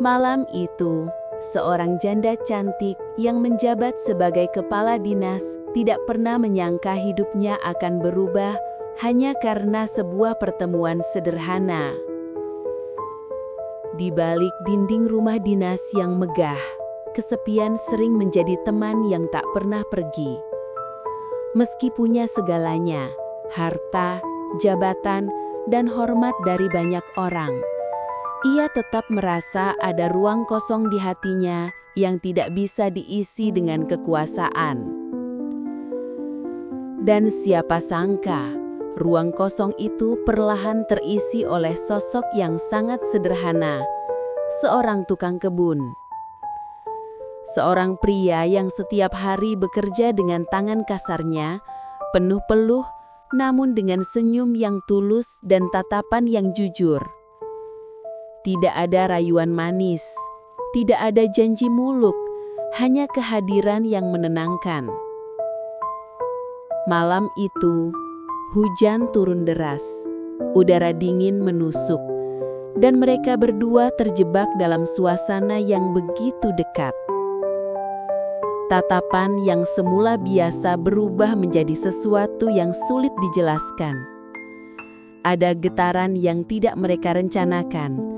Malam itu, seorang janda cantik yang menjabat sebagai kepala dinas tidak pernah menyangka hidupnya akan berubah hanya karena sebuah pertemuan sederhana. Di balik dinding rumah dinas yang megah, kesepian sering menjadi teman yang tak pernah pergi. Meski punya segalanya, harta, jabatan, dan hormat dari banyak orang, ia tetap merasa ada ruang kosong di hatinya yang tidak bisa diisi dengan kekuasaan. Dan siapa sangka, ruang kosong itu perlahan terisi oleh sosok yang sangat sederhana, seorang tukang kebun. Seorang pria yang setiap hari bekerja dengan tangan kasarnya, penuh peluh, namun dengan senyum yang tulus dan tatapan yang jujur. Tidak ada rayuan manis, tidak ada janji muluk, hanya kehadiran yang menenangkan. Malam itu, hujan turun deras, udara dingin menusuk, dan mereka berdua terjebak dalam suasana yang begitu dekat. Tatapan yang semula biasa berubah menjadi sesuatu yang sulit dijelaskan. Ada getaran yang tidak mereka rencanakan.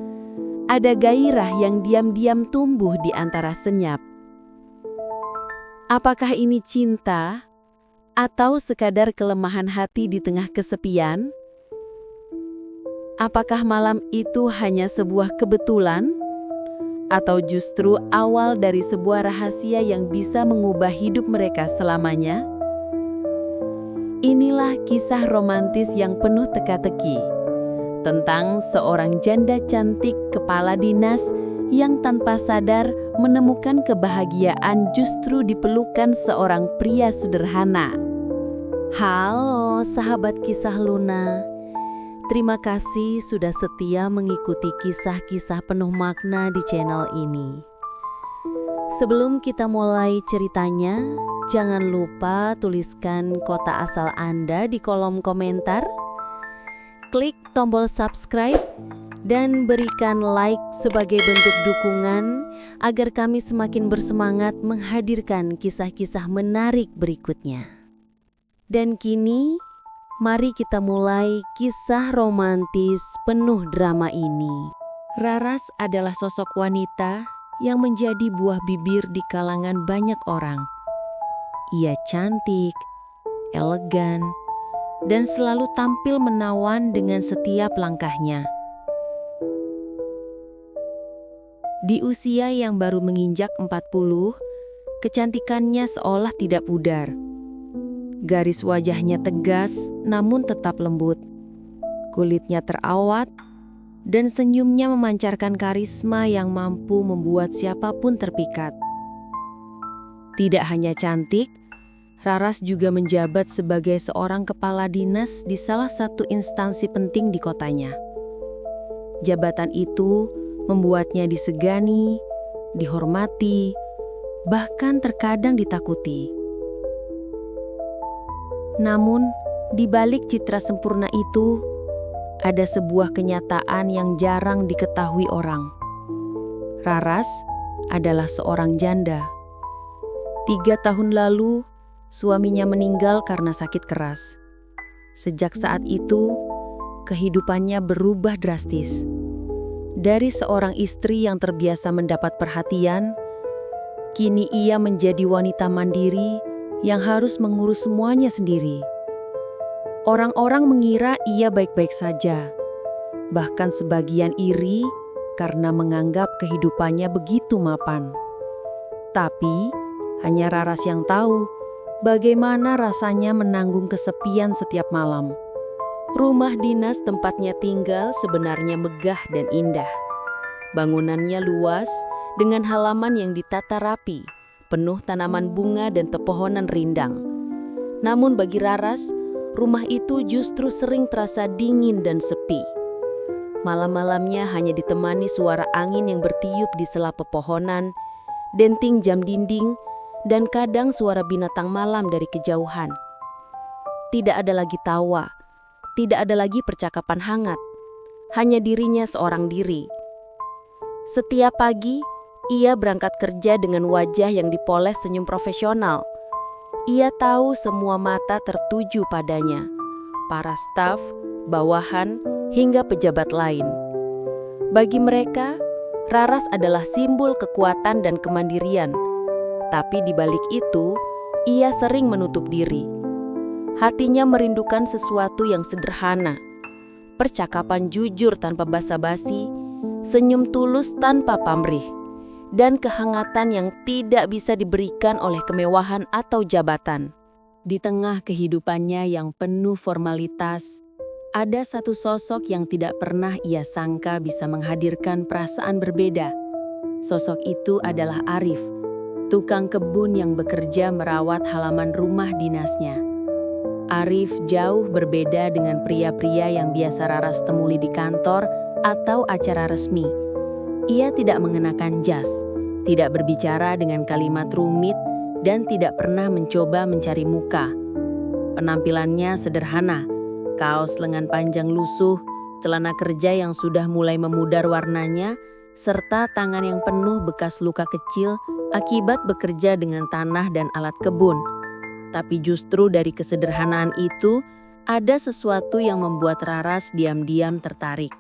Ada gairah yang diam-diam tumbuh di antara senyap. Apakah ini cinta atau sekadar kelemahan hati di tengah kesepian? Apakah malam itu hanya sebuah kebetulan atau justru awal dari sebuah rahasia yang bisa mengubah hidup mereka selamanya? Inilah kisah romantis yang penuh teka-teki tentang seorang janda cantik kepala dinas yang tanpa sadar menemukan kebahagiaan justru di pelukan seorang pria sederhana. Halo sahabat kisah Luna, terima kasih sudah setia mengikuti kisah-kisah penuh makna di channel ini. Sebelum kita mulai ceritanya, jangan lupa tuliskan kota asal Anda di kolom komentar. Klik tombol subscribe dan berikan like sebagai bentuk dukungan agar kami semakin bersemangat menghadirkan kisah-kisah menarik berikutnya. Dan kini, mari kita mulai kisah romantis penuh drama ini. Raras adalah sosok wanita yang menjadi buah bibir di kalangan banyak orang. Ia cantik, elegan, dan selalu tampil menawan dengan setiap langkahnya. Di usia yang baru menginjak 40, kecantikannya seolah tidak pudar. Garis wajahnya tegas namun tetap lembut. Kulitnya terawat dan senyumnya memancarkan karisma yang mampu membuat siapapun terpikat. Tidak hanya cantik, Raras juga menjabat sebagai seorang kepala dinas di salah satu instansi penting di kotanya. Jabatan itu membuatnya disegani, dihormati, bahkan terkadang ditakuti. Namun, di balik citra sempurna itu, ada sebuah kenyataan yang jarang diketahui orang. Raras adalah seorang janda. 3 tahun lalu, suaminya meninggal karena sakit keras. Sejak saat itu, kehidupannya berubah drastis. Dari seorang istri yang terbiasa mendapat perhatian, kini ia menjadi wanita mandiri yang harus mengurus semuanya sendiri. Orang-orang mengira ia baik-baik saja, bahkan sebagian iri karena menganggap kehidupannya begitu mapan. Tapi, hanya Raras yang tahu bagaimana rasanya menanggung kesepian setiap malam. Rumah dinas tempatnya tinggal sebenarnya megah dan indah. Bangunannya luas dengan halaman yang ditata rapi, penuh tanaman bunga dan pepohonan rindang. Namun bagi Raras, rumah itu justru sering terasa dingin dan sepi. Malam-malamnya hanya ditemani suara angin yang bertiup di sela pepohonan, denting jam dinding, dan kadang suara binatang malam dari kejauhan. Tidak ada lagi tawa, tidak ada lagi percakapan hangat, hanya dirinya seorang diri. Setiap pagi, ia berangkat kerja dengan wajah yang dipoles senyum profesional. Ia tahu semua mata tertuju padanya, para staf, bawahan, hingga pejabat lain. Bagi mereka, Raras adalah simbol kekuatan dan kemandirian. Tapi di balik itu, ia sering menutup diri. Hatinya merindukan sesuatu yang sederhana, percakapan jujur tanpa basa-basi, senyum tulus tanpa pamrih, dan kehangatan yang tidak bisa diberikan oleh kemewahan atau jabatan. Di tengah kehidupannya yang penuh formalitas, ada satu sosok yang tidak pernah ia sangka bisa menghadirkan perasaan berbeda. Sosok itu adalah Arif, tukang kebun yang bekerja merawat halaman rumah dinasnya. Arif jauh berbeda dengan pria-pria yang biasa Raras temui di kantor atau acara resmi. Ia tidak mengenakan jas, tidak berbicara dengan kalimat rumit, dan tidak pernah mencoba mencari muka. Penampilannya sederhana, kaos lengan panjang lusuh, celana kerja yang sudah mulai memudar warnanya, serta tangan yang penuh bekas luka kecil akibat bekerja dengan tanah dan alat kebun. Tapi justru dari kesederhanaan itu, ada sesuatu yang membuat Raras diam-diam tertarik.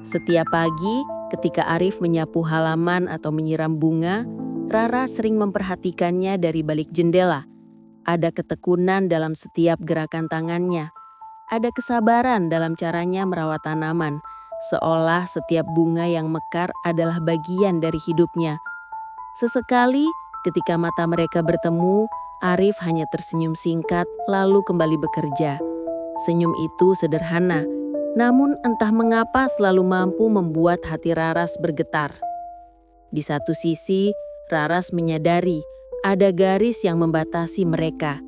Setiap pagi, ketika Arif menyapu halaman atau menyiram bunga, Raras sering memperhatikannya dari balik jendela. Ada ketekunan dalam setiap gerakan tangannya. Ada kesabaran dalam caranya merawat tanaman, seolah setiap bunga yang mekar adalah bagian dari hidupnya. Sesekali, ketika mata mereka bertemu, Arif hanya tersenyum singkat lalu kembali bekerja. Senyum itu sederhana, namun entah mengapa selalu mampu membuat hati Raras bergetar. Di satu sisi, Raras menyadari ada garis yang membatasi mereka.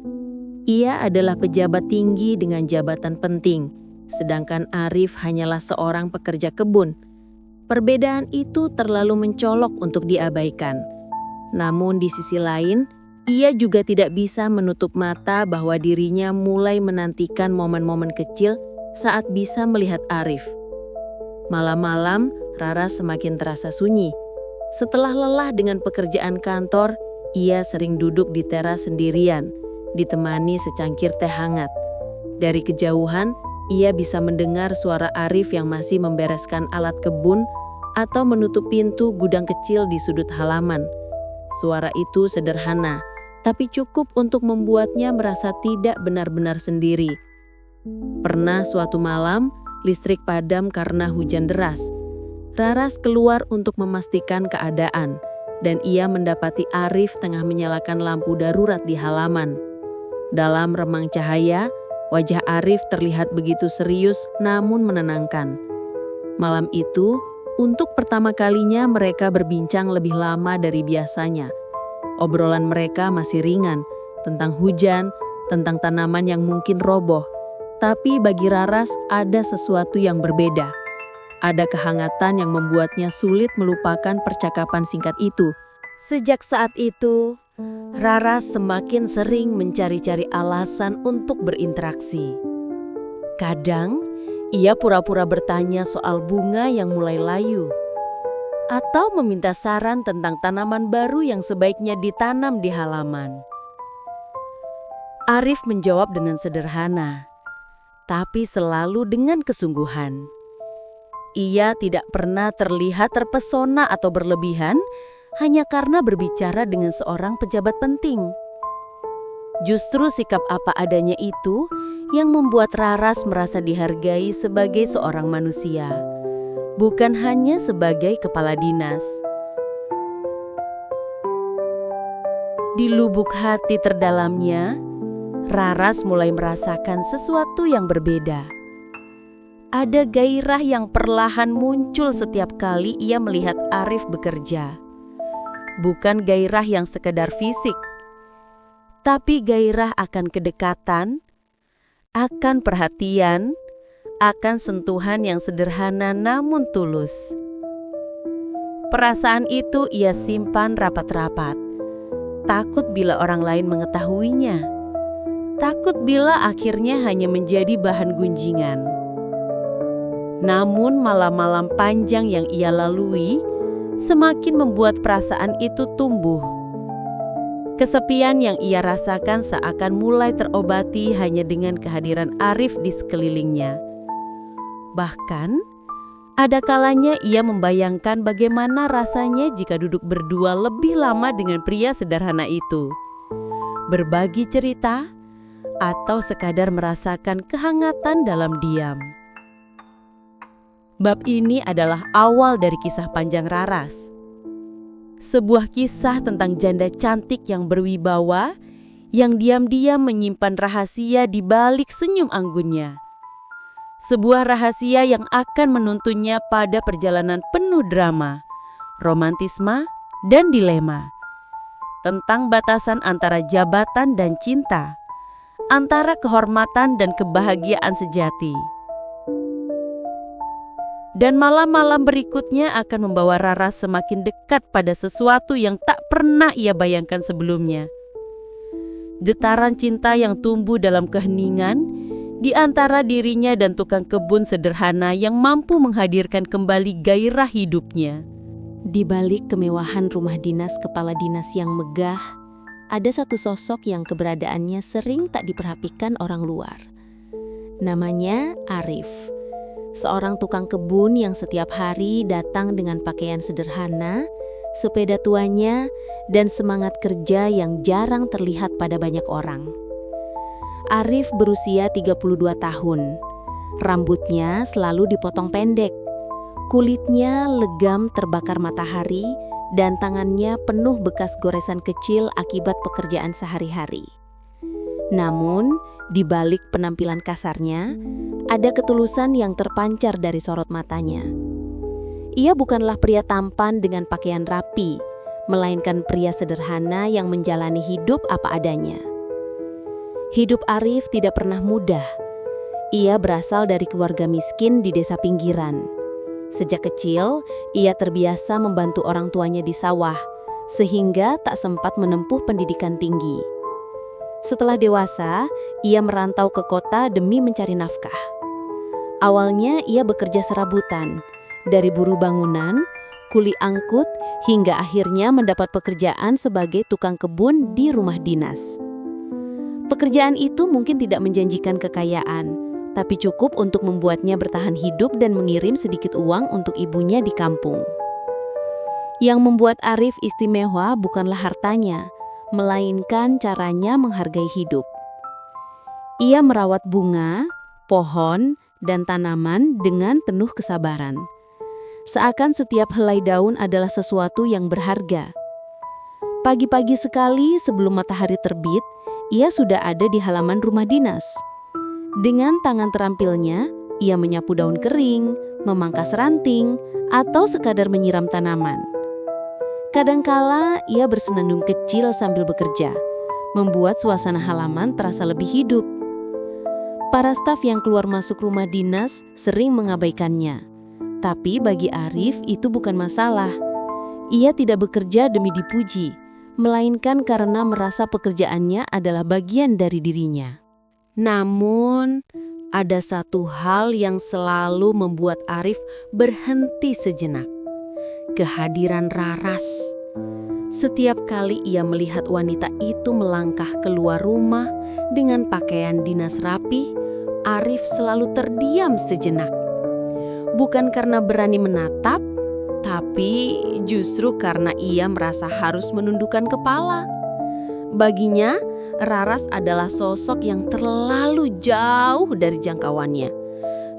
Ia adalah pejabat tinggi dengan jabatan penting, sedangkan Arif hanyalah seorang pekerja kebun. Perbedaan itu terlalu mencolok untuk diabaikan. Namun di sisi lain, ia juga tidak bisa menutup mata bahwa dirinya mulai menantikan momen-momen kecil saat bisa melihat Arif. Malam-malam, Raras semakin terasa sunyi. Setelah lelah dengan pekerjaan kantor, ia sering duduk di teras sendirian, ditemani secangkir teh hangat. Dari kejauhan, ia bisa mendengar suara Arif yang masih membereskan alat kebun atau menutup pintu gudang kecil di sudut halaman. Suara itu sederhana, tapi cukup untuk membuatnya merasa tidak benar-benar sendiri. Pernah suatu malam, listrik padam karena hujan deras. Raras keluar untuk memastikan keadaan, dan ia mendapati Arif tengah menyalakan lampu darurat di halaman. Dalam remang cahaya, wajah Arif terlihat begitu serius namun menenangkan. Malam itu, untuk pertama kalinya mereka berbincang lebih lama dari biasanya. Obrolan mereka masih ringan, tentang hujan, tentang tanaman yang mungkin roboh. Tapi bagi Raras ada sesuatu yang berbeda. Ada kehangatan yang membuatnya sulit melupakan percakapan singkat itu. Sejak saat itu, Raras semakin sering mencari-cari alasan untuk berinteraksi. Kadang, ia pura-pura bertanya soal bunga yang mulai layu, atau meminta saran tentang tanaman baru yang sebaiknya ditanam di halaman. Arif menjawab dengan sederhana, tapi selalu dengan kesungguhan. Ia tidak pernah terlihat terpesona atau berlebihan hanya karena berbicara dengan seorang pejabat penting. Justru sikap apa adanya itu yang membuat Raras merasa dihargai sebagai seorang manusia, bukan hanya sebagai kepala dinas. Di lubuk hati terdalamnya, Raras mulai merasakan sesuatu yang berbeda. Ada gairah yang perlahan muncul setiap kali ia melihat Arif bekerja. Bukan gairah yang sekedar fisik, tapi gairah akan kedekatan, akan perhatian, akan sentuhan yang sederhana namun tulus. Perasaan itu ia simpan rapat-rapat. Takut bila orang lain mengetahuinya. Takut bila akhirnya hanya menjadi bahan gunjingan. Namun malam-malam panjang yang ia lalui semakin membuat perasaan itu tumbuh. Kesepian yang ia rasakan seakan mulai terobati hanya dengan kehadiran Arif di sekelilingnya. Bahkan, ada kalanya ia membayangkan bagaimana rasanya jika duduk berdua lebih lama dengan pria sederhana itu. Berbagi cerita, atau sekadar merasakan kehangatan dalam diam. Bab ini adalah awal dari kisah panjang Raras. Sebuah kisah tentang janda cantik yang berwibawa, yang diam-diam menyimpan rahasia di balik senyum anggunnya. Sebuah rahasia yang akan menuntunnya pada perjalanan penuh drama, romantisme, dan dilema. Tentang batasan antara jabatan dan cinta, antara kehormatan dan kebahagiaan sejati. Dan malam-malam berikutnya akan membawa Raras semakin dekat pada sesuatu yang tak pernah ia bayangkan sebelumnya. Getaran cinta yang tumbuh dalam keheningan di antara dirinya dan tukang kebun sederhana yang mampu menghadirkan kembali gairah hidupnya. Di balik kemewahan rumah dinas kepala dinas yang megah, ada satu sosok yang keberadaannya sering tak diperhatikan orang luar. Namanya Arif. Seorang tukang kebun yang setiap hari datang dengan pakaian sederhana, sepeda tuanya, dan semangat kerja yang jarang terlihat pada banyak orang. Arif berusia 32 tahun. Rambutnya selalu dipotong pendek. Kulitnya legam terbakar matahari dan tangannya penuh bekas goresan kecil akibat pekerjaan sehari-hari. Namun, di balik penampilan kasarnya, ada ketulusan yang terpancar dari sorot matanya. Ia bukanlah pria tampan dengan pakaian rapi, melainkan pria sederhana yang menjalani hidup apa adanya. Hidup Arif tidak pernah mudah. Ia berasal dari keluarga miskin di desa pinggiran. Sejak kecil, ia terbiasa membantu orang tuanya di sawah, sehingga tak sempat menempuh pendidikan tinggi. Setelah dewasa, ia merantau ke kota demi mencari nafkah. Awalnya ia bekerja serabutan, dari buruh bangunan, kuli angkut, hingga akhirnya mendapat pekerjaan sebagai tukang kebun di rumah dinas. Pekerjaan itu mungkin tidak menjanjikan kekayaan, tapi cukup untuk membuatnya bertahan hidup dan mengirim sedikit uang untuk ibunya di kampung. Yang membuat Arif istimewa bukanlah hartanya, melainkan caranya menghargai hidup. Ia merawat bunga, pohon, dan tanaman dengan penuh kesabaran. Seakan setiap helai daun adalah sesuatu yang berharga. Pagi-pagi sekali sebelum matahari terbit, ia sudah ada di halaman rumah dinas. Dengan tangan terampilnya, ia menyapu daun kering, memangkas ranting, atau sekadar menyiram tanaman. Kadangkala ia bersenandung kecil sambil bekerja, membuat suasana halaman terasa lebih hidup. Para staf yang keluar masuk rumah dinas sering mengabaikannya. Tapi bagi Arif itu bukan masalah. Ia tidak bekerja demi dipuji, melainkan karena merasa pekerjaannya adalah bagian dari dirinya. Namun, ada satu hal yang selalu membuat Arif berhenti sejenak. Kehadiran Raras. Setiap kali ia melihat wanita itu melangkah keluar rumah dengan pakaian dinas rapi, Arif selalu terdiam sejenak. Bukan karena berani menatap, tapi justru karena ia merasa harus menundukkan kepala. Baginya, Raras adalah sosok yang terlalu jauh dari jangkauannya.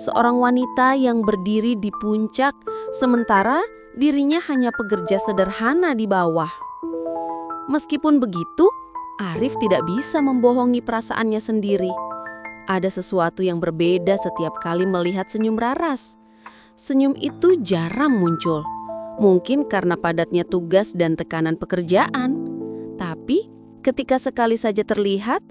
Seorang wanita yang berdiri di puncak, sementara dirinya hanya pekerja sederhana di bawah. Meskipun begitu, Arif tidak bisa membohongi perasaannya sendiri. Ada sesuatu yang berbeda setiap kali melihat senyum Raras. Senyum itu jarang muncul. Mungkin karena padatnya tugas dan tekanan pekerjaan. Tapi ketika sekali saja terlihat,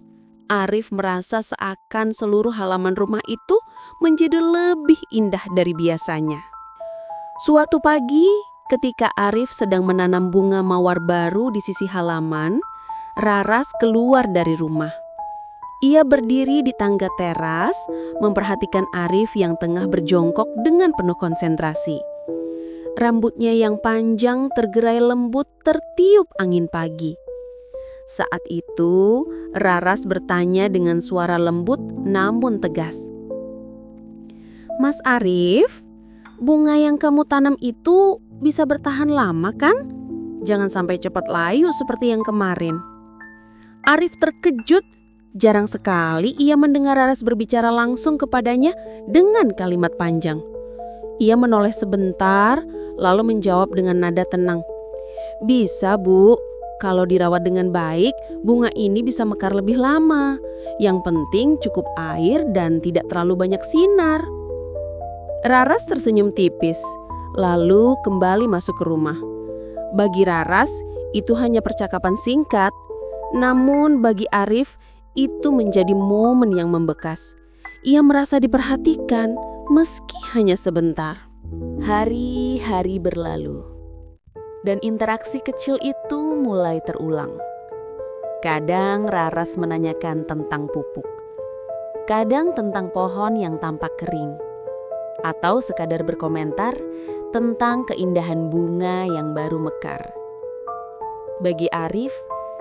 Arif merasa seakan seluruh halaman rumah itu menjadi lebih indah dari biasanya. Suatu pagi, ketika Arif sedang menanam bunga mawar baru di sisi halaman, Raras keluar dari rumah. Ia berdiri di tangga teras, memperhatikan Arif yang tengah berjongkok dengan penuh konsentrasi. Rambutnya yang panjang tergerai lembut tertiup angin pagi. Saat itu, Raras bertanya dengan suara lembut namun tegas. "Mas Arif, bunga yang kamu tanam itu bisa bertahan lama kan? Jangan sampai cepat layu seperti yang kemarin." Arif terkejut. Jarang sekali ia mendengar Raras berbicara langsung kepadanya dengan kalimat panjang. Ia menoleh sebentar, lalu menjawab dengan nada tenang. "Bisa, Bu. Kalau dirawat dengan baik, bunga ini bisa mekar lebih lama. Yang penting cukup air dan tidak terlalu banyak sinar." Raras tersenyum tipis, lalu kembali masuk ke rumah. Bagi Raras, itu hanya percakapan singkat. Namun bagi Arif, itu menjadi momen yang membekas. Ia merasa diperhatikan, meski hanya sebentar. Hari-hari berlalu, dan interaksi kecil itu mulai terulang. Kadang Raras menanyakan tentang pupuk, kadang tentang pohon yang tampak kering, atau sekadar berkomentar tentang keindahan bunga yang baru mekar. Bagi Arif,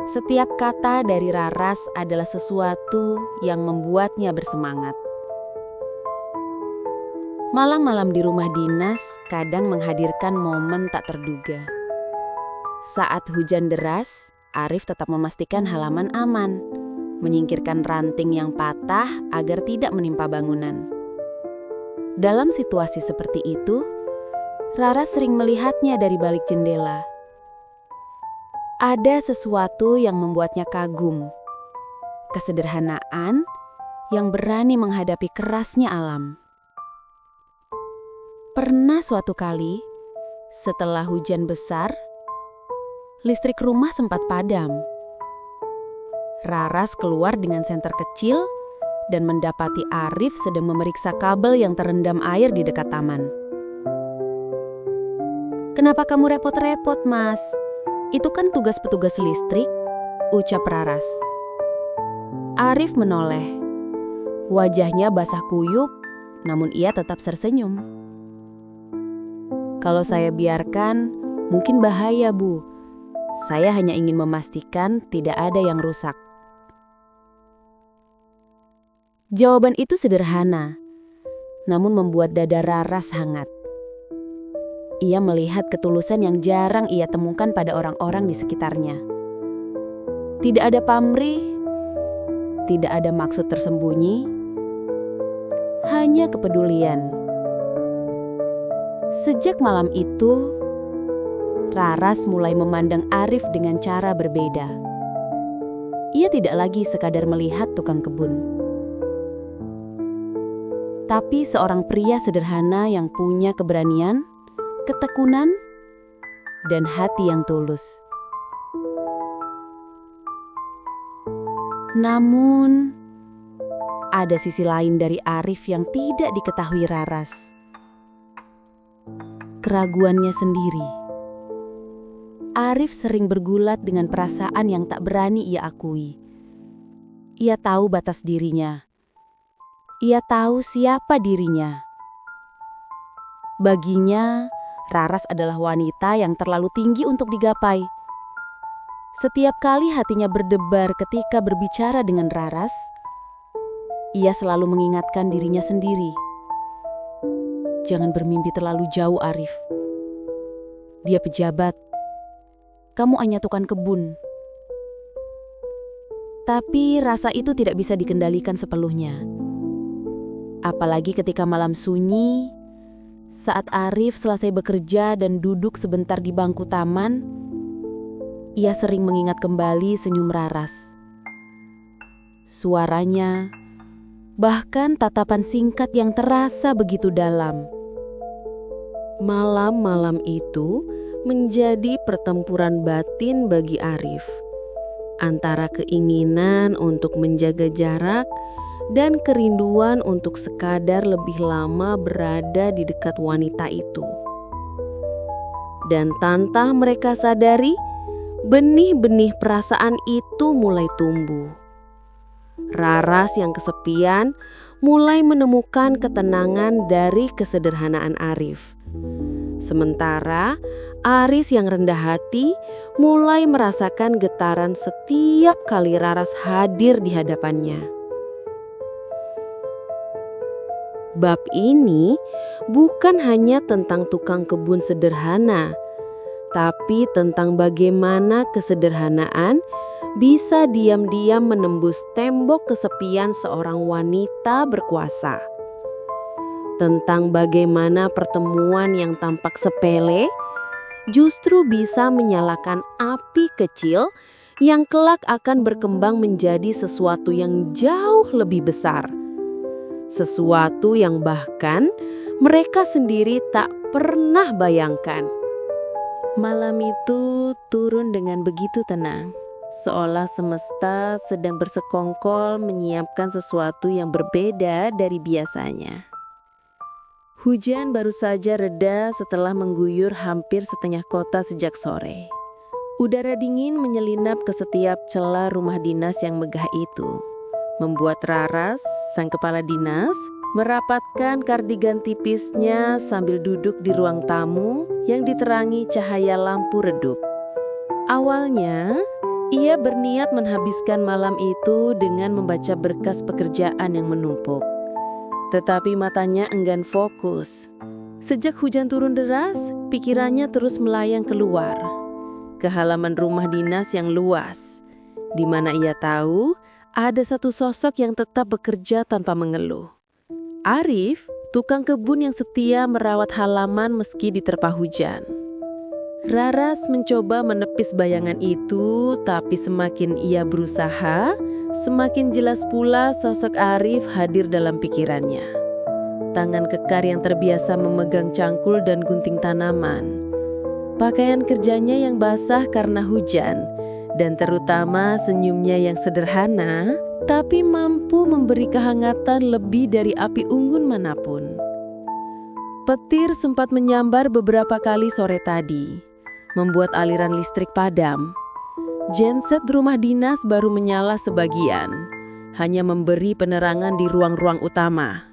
setiap kata dari Raras adalah sesuatu yang membuatnya bersemangat. Malam-malam di rumah dinas kadang menghadirkan momen tak terduga. Saat hujan deras, Arif tetap memastikan halaman aman, menyingkirkan ranting yang patah agar tidak menimpa bangunan. Dalam situasi seperti itu, Raras sering melihatnya dari balik jendela. Ada sesuatu yang membuatnya kagum. Kesederhanaan yang berani menghadapi kerasnya alam. Pernah suatu kali, setelah hujan besar, listrik rumah sempat padam. Raras keluar dengan senter kecil dan mendapati Arif sedang memeriksa kabel yang terendam air di dekat taman. "Kenapa kamu repot-repot, Mas? Itu kan tugas petugas listrik," ucap Raras. Arif menoleh. Wajahnya basah kuyup, namun ia tetap tersenyum. "Kalau saya biarkan, mungkin bahaya, Bu. Saya hanya ingin memastikan tidak ada yang rusak." Jawaban itu sederhana, namun membuat dada Raras hangat. Ia melihat ketulusan yang jarang ia temukan pada orang-orang di sekitarnya. Tidak ada pamrih, tidak ada maksud tersembunyi, hanya kepedulian. Sejak malam itu, Raras mulai memandang Arif dengan cara berbeda. Ia tidak lagi sekadar melihat tukang kebun, tapi seorang pria sederhana yang punya keberanian, ketekunan, dan hati yang tulus. Namun, ada sisi lain dari Arif yang tidak diketahui Raras. Keraguannya sendiri. Arif sering bergulat dengan perasaan yang tak berani ia akui. Ia tahu batas dirinya. Ia tahu siapa dirinya. Baginya, Raras adalah wanita yang terlalu tinggi untuk digapai. Setiap kali hatinya berdebar ketika berbicara dengan Raras, ia selalu mengingatkan dirinya sendiri. "Jangan bermimpi terlalu jauh, Arif. Dia pejabat. Kamu hanya tukang kebun." Tapi rasa itu tidak bisa dikendalikan sepenuhnya. Apalagi ketika malam sunyi, saat Arif selesai bekerja dan duduk sebentar di bangku taman, ia sering mengingat kembali senyum Raras. Suaranya, bahkan tatapan singkat yang terasa begitu dalam. Malam-malam itu menjadi pertempuran batin bagi Arif, antara keinginan untuk menjaga jarak dan kerinduan untuk sekadar lebih lama berada di dekat wanita itu. Dan tanpa mereka sadari, benih-benih perasaan itu mulai tumbuh. Raras yang kesepian mulai menemukan ketenangan dari kesederhanaan Arif. Sementara Aris yang rendah hati mulai merasakan getaran setiap kali Raras hadir di hadapannya. Bab ini bukan hanya tentang tukang kebun sederhana, tapi tentang bagaimana kesederhanaan bisa diam-diam menembus tembok kesepian seorang wanita berkuasa. Tentang bagaimana pertemuan yang tampak sepele justru bisa menyalakan api kecil yang kelak akan berkembang menjadi sesuatu yang jauh lebih besar. Sesuatu yang bahkan mereka sendiri tak pernah bayangkan. Malam itu turun dengan begitu tenang, seolah semesta sedang bersekongkol menyiapkan sesuatu yang berbeda dari biasanya. Hujan baru saja reda setelah mengguyur hampir setengah kota sejak sore. Udara dingin menyelinap ke setiap celah rumah dinas yang megah itu, membuat Raras, sang kepala dinas, merapatkan kardigan tipisnya sambil duduk di ruang tamu yang diterangi cahaya lampu redup. Awalnya, ia berniat menghabiskan malam itu dengan membaca berkas pekerjaan yang menumpuk. Tetapi matanya enggan fokus. Sejak hujan turun deras, pikirannya terus melayang keluar, ke halaman rumah dinas yang luas, di mana ia tahu ada satu sosok yang tetap bekerja tanpa mengeluh. Arif, tukang kebun yang setia merawat halaman meski diterpa hujan. Raras mencoba menepis bayangan itu, tapi semakin ia berusaha, semakin jelas pula sosok Arif hadir dalam pikirannya. Tangan kekar yang terbiasa memegang cangkul dan gunting tanaman. Pakaian kerjanya yang basah karena hujan, dan terutama senyumnya yang sederhana, tapi mampu memberi kehangatan lebih dari api unggun manapun. Petir sempat menyambar beberapa kali sore tadi, membuat aliran listrik padam. Genset rumah dinas baru menyala sebagian, hanya memberi penerangan di ruang-ruang utama.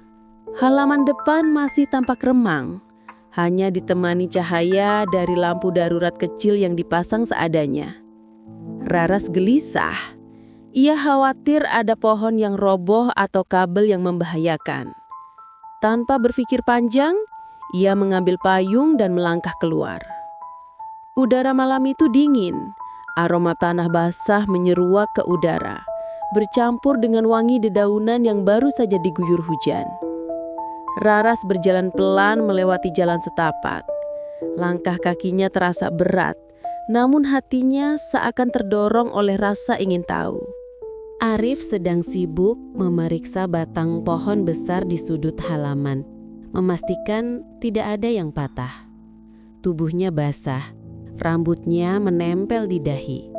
Halaman depan masih tampak remang, hanya ditemani cahaya dari lampu darurat kecil yang dipasang seadanya. Raras gelisah. Ia khawatir ada pohon yang roboh atau kabel yang membahayakan. Tanpa berpikir panjang, ia mengambil payung dan melangkah keluar. Udara malam itu dingin, aroma tanah basah menyeruak ke udara, bercampur dengan wangi dedaunan yang baru saja diguyur hujan. Raras berjalan pelan melewati jalan setapak. Langkah kakinya terasa berat, namun hatinya seakan terdorong oleh rasa ingin tahu. Arif sedang sibuk memeriksa batang pohon besar di sudut halaman, memastikan tidak ada yang patah. Tubuhnya basah, rambutnya menempel di dahi,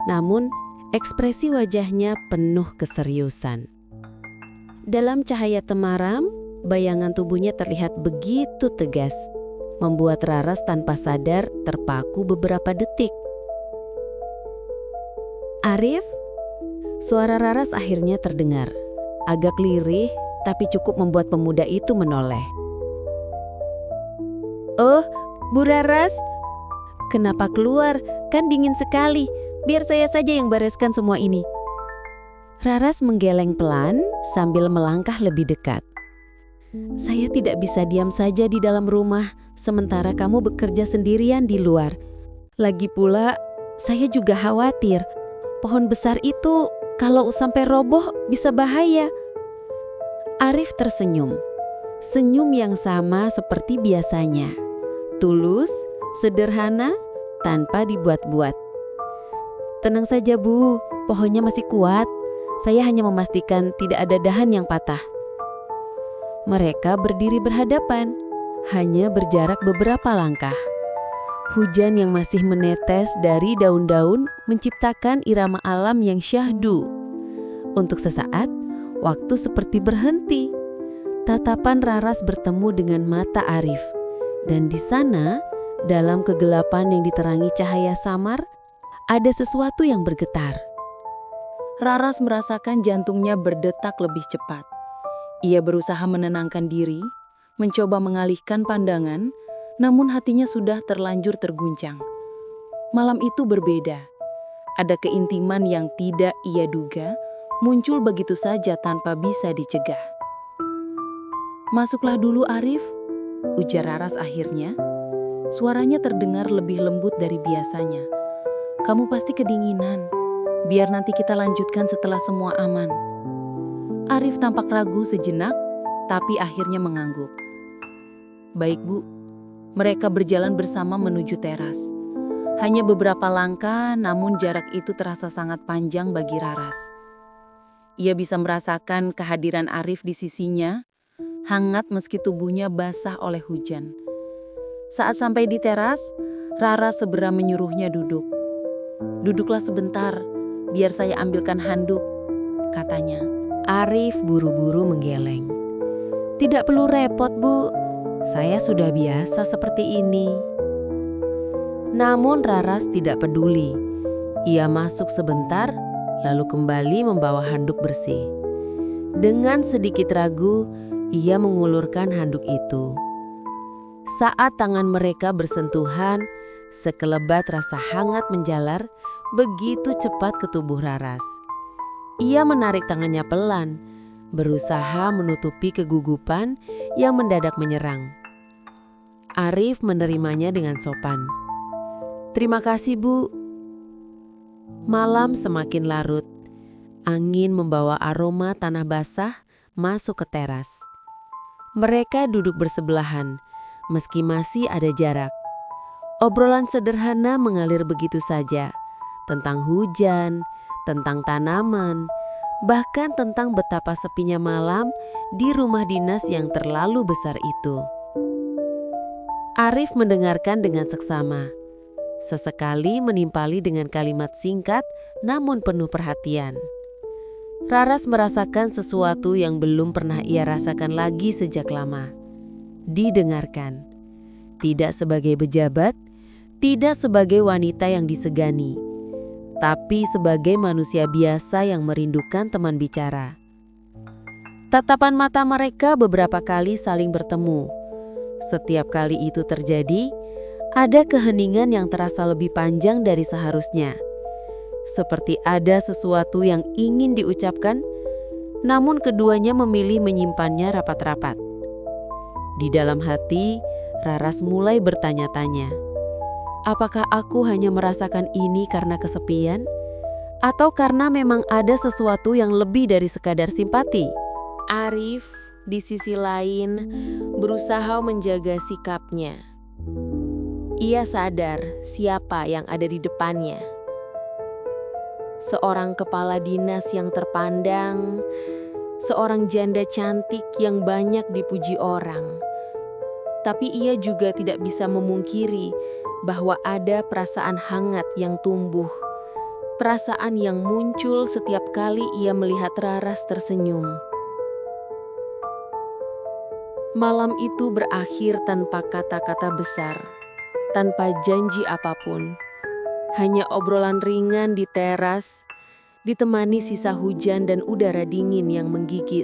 namun ekspresi wajahnya penuh keseriusan. Dalam cahaya temaram, bayangan tubuhnya terlihat begitu tegas, membuat Raras tanpa sadar terpaku beberapa detik. Arif? Suara Raras akhirnya terdengar. Agak lirih, tapi cukup membuat pemuda itu menoleh. "Oh, Bu Raras, kenapa keluar? Kan dingin sekali. Biar saya saja yang bereskan semua ini." Raras menggeleng pelan sambil melangkah lebih dekat. "Saya tidak bisa diam saja di dalam rumah, sementara kamu bekerja sendirian di luar. Lagi pula, saya juga khawatir. Pohon besar itu kalau sampai roboh bisa bahaya." Arif tersenyum. Senyum yang sama seperti biasanya. Tulus, sederhana, tanpa dibuat-buat. "Tenang saja Bu, pohonnya masih kuat. Saya hanya memastikan tidak ada dahan yang patah." Mereka berdiri berhadapan, hanya berjarak beberapa langkah. Hujan yang masih menetes dari daun-daun menciptakan irama alam yang syahdu. Untuk sesaat, waktu seperti berhenti. Tatapan Raras bertemu dengan mata Arif. Dan di sana, dalam kegelapan yang diterangi cahaya samar, ada sesuatu yang bergetar. Raras merasakan jantungnya berdetak lebih cepat. Ia berusaha menenangkan diri, mencoba mengalihkan pandangan, namun hatinya sudah terlanjur terguncang. Malam itu berbeda. Ada keintiman yang tidak ia duga, muncul begitu saja tanpa bisa dicegah. "Masuklah dulu, Arif," ujar Raras akhirnya. Suaranya terdengar lebih lembut dari biasanya. "Kamu pasti kedinginan. Biar nanti kita lanjutkan setelah semua aman." Arif tampak ragu sejenak, tapi akhirnya mengangguk. "Baik, Bu." Mereka berjalan bersama menuju teras. Hanya beberapa langkah, namun jarak itu terasa sangat panjang bagi Raras. Ia bisa merasakan kehadiran Arif di sisinya, hangat meski tubuhnya basah oleh hujan. Saat sampai di teras, Raras segera menyuruhnya duduk. "Duduklah sebentar, biar saya ambilkan handuk," katanya. Arif buru-buru menggeleng. "Tidak perlu repot, Bu. Saya sudah biasa seperti ini." Namun Raras tidak peduli. Ia masuk sebentar, lalu kembali membawa handuk bersih. Dengan sedikit ragu, ia mengulurkan handuk itu. Saat tangan mereka bersentuhan, sekelebat rasa hangat menjalar begitu cepat ke tubuh Raras. Ia menarik tangannya pelan, berusaha menutupi kegugupan yang mendadak menyerang. Arif menerimanya dengan sopan. "Terima kasih, Bu." Malam semakin larut. Angin membawa aroma tanah basah masuk ke teras. Mereka duduk bersebelahan, meski masih ada jarak. Obrolan sederhana mengalir begitu saja, tentang hujan, tentang tanaman, bahkan tentang betapa sepinya malam di rumah dinas yang terlalu besar itu. Arif mendengarkan dengan seksama, sesekali menimpali dengan kalimat singkat namun penuh perhatian. Raras merasakan sesuatu yang belum pernah ia rasakan lagi sejak lama. Didengarkan. Tidak sebagai pejabat, tidak sebagai wanita yang disegani, tapi sebagai manusia biasa yang merindukan teman bicara. Tatapan mata mereka beberapa kali saling bertemu. Setiap kali itu terjadi, ada keheningan yang terasa lebih panjang dari seharusnya. Seperti ada sesuatu yang ingin diucapkan, namun keduanya memilih menyimpannya rapat-rapat. Di dalam hati, Raras mulai bertanya-tanya, apakah aku hanya merasakan ini karena kesepian? Atau karena memang ada sesuatu yang lebih dari sekadar simpati? Arif, di sisi lain, berusaha menjaga sikapnya. Ia sadar siapa yang ada di depannya. Seorang kepala dinas yang terpandang, seorang janda cantik yang banyak dipuji orang. Tapi ia juga tidak bisa memungkiri bahwa ada perasaan hangat yang tumbuh. Perasaan yang muncul setiap kali ia melihat Raras tersenyum. Malam itu berakhir tanpa kata-kata besar. Tanpa janji apapun, hanya obrolan ringan di teras, ditemani sisa hujan dan udara dingin yang menggigit.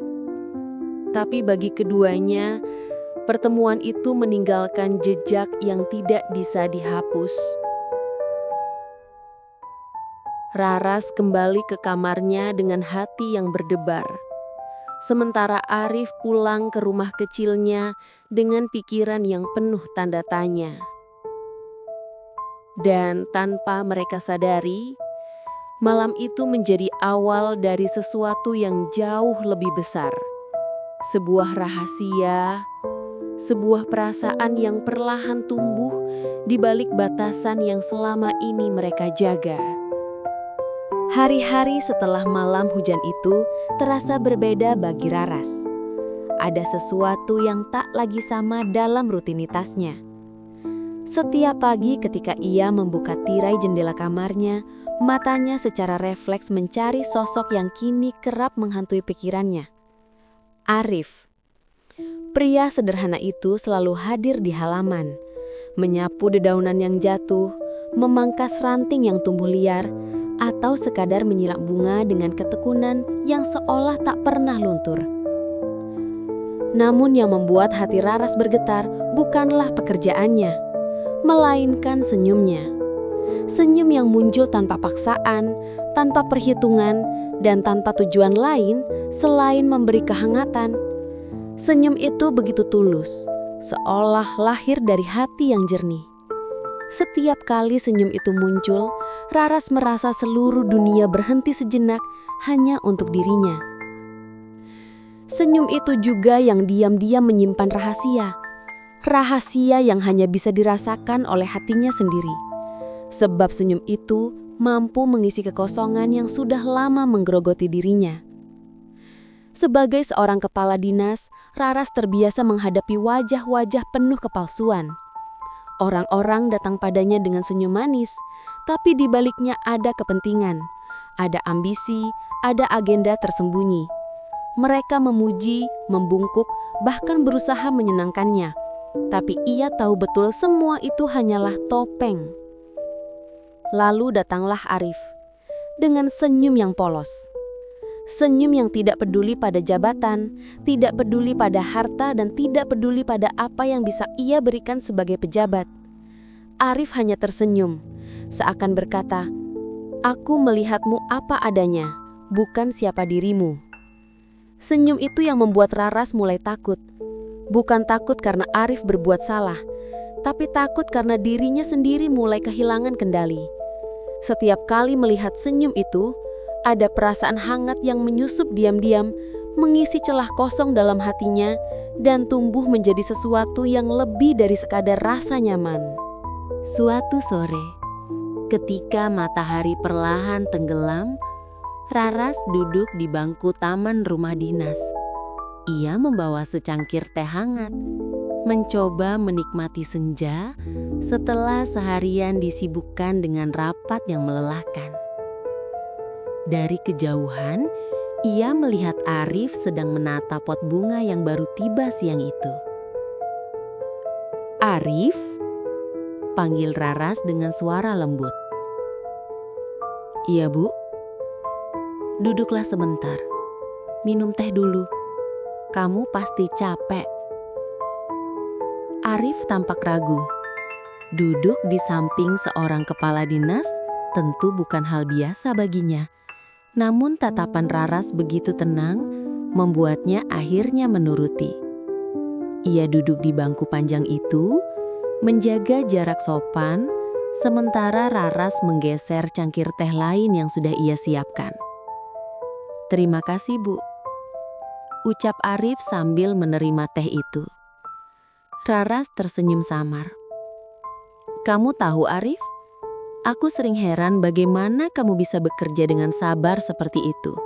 Tapi bagi keduanya, pertemuan itu meninggalkan jejak yang tidak bisa dihapus. Raras kembali ke kamarnya dengan hati yang berdebar. Sementara Arif pulang ke rumah kecilnya dengan pikiran yang penuh tanda tanya. Dan tanpa mereka sadari, malam itu menjadi awal dari sesuatu yang jauh lebih besar. Sebuah rahasia, sebuah perasaan yang perlahan tumbuh di balik batasan yang selama ini mereka jaga. Hari-hari setelah malam hujan itu terasa berbeda bagi Raras. Ada sesuatu yang tak lagi sama dalam rutinitasnya. Setiap pagi ketika ia membuka tirai jendela kamarnya, matanya secara refleks mencari sosok yang kini kerap menghantui pikirannya. Arif. Pria sederhana itu selalu hadir di halaman, menyapu dedaunan yang jatuh, memangkas ranting yang tumbuh liar, atau sekadar menyiram bunga dengan ketekunan yang seolah tak pernah luntur. Namun yang membuat hati Raras bergetar bukanlah pekerjaannya, melainkan senyumnya. Senyum yang muncul tanpa paksaan, tanpa perhitungan, dan tanpa tujuan lain selain memberi kehangatan. Senyum itu begitu tulus, seolah lahir dari hati yang jernih. Setiap kali senyum itu muncul, Raras merasa seluruh dunia berhenti sejenak hanya untuk dirinya. Senyum itu juga yang diam-diam menyimpan rahasia. Rahasia yang hanya bisa dirasakan oleh hatinya sendiri. Sebab senyum itu mampu mengisi kekosongan yang sudah lama menggerogoti dirinya. Sebagai seorang kepala dinas, Raras terbiasa menghadapi wajah-wajah penuh kepalsuan. Orang-orang datang padanya dengan senyum manis, tapi di baliknya ada kepentingan, ada ambisi, ada agenda tersembunyi. Mereka memuji, membungkuk, bahkan berusaha menyenangkannya. Tapi ia tahu betul semua itu hanyalah topeng. Lalu datanglah Arif, dengan senyum yang polos. Senyum yang tidak peduli pada jabatan, tidak peduli pada harta, dan tidak peduli pada apa yang bisa ia berikan sebagai pejabat. Arif hanya tersenyum, seakan berkata, "Aku melihatmu apa adanya, bukan siapa dirimu." Senyum itu yang membuat Raras mulai takut. Bukan takut karena Arif berbuat salah, tapi takut karena dirinya sendiri mulai kehilangan kendali. Setiap kali melihat senyum itu, ada perasaan hangat yang menyusup diam-diam, mengisi celah kosong dalam hatinya, dan tumbuh menjadi sesuatu yang lebih dari sekadar rasa nyaman. Suatu sore, ketika matahari perlahan tenggelam, Raras duduk di bangku taman rumah dinas. Ia membawa secangkir teh hangat, mencoba menikmati senja setelah seharian disibukkan dengan rapat yang melelahkan. Dari kejauhan, ia melihat Arif sedang menata pot bunga yang baru tiba siang itu. "Arif?" panggil Raras dengan suara lembut. "Iya, Bu." "Duduklah sebentar. Minum teh dulu. Kamu pasti capek." Arif tampak ragu. Duduk di samping seorang kepala dinas tentu bukan hal biasa baginya. Namun tatapan Raras begitu tenang, membuatnya akhirnya menuruti. Ia duduk di bangku panjang itu, menjaga jarak sopan, sementara Raras menggeser cangkir teh lain yang sudah ia siapkan. "Terima kasih, Bu," ucap Arif sambil menerima teh itu. Raras tersenyum samar. "Kamu tahu, Arif? Aku sering heran bagaimana kamu bisa bekerja dengan sabar seperti itu.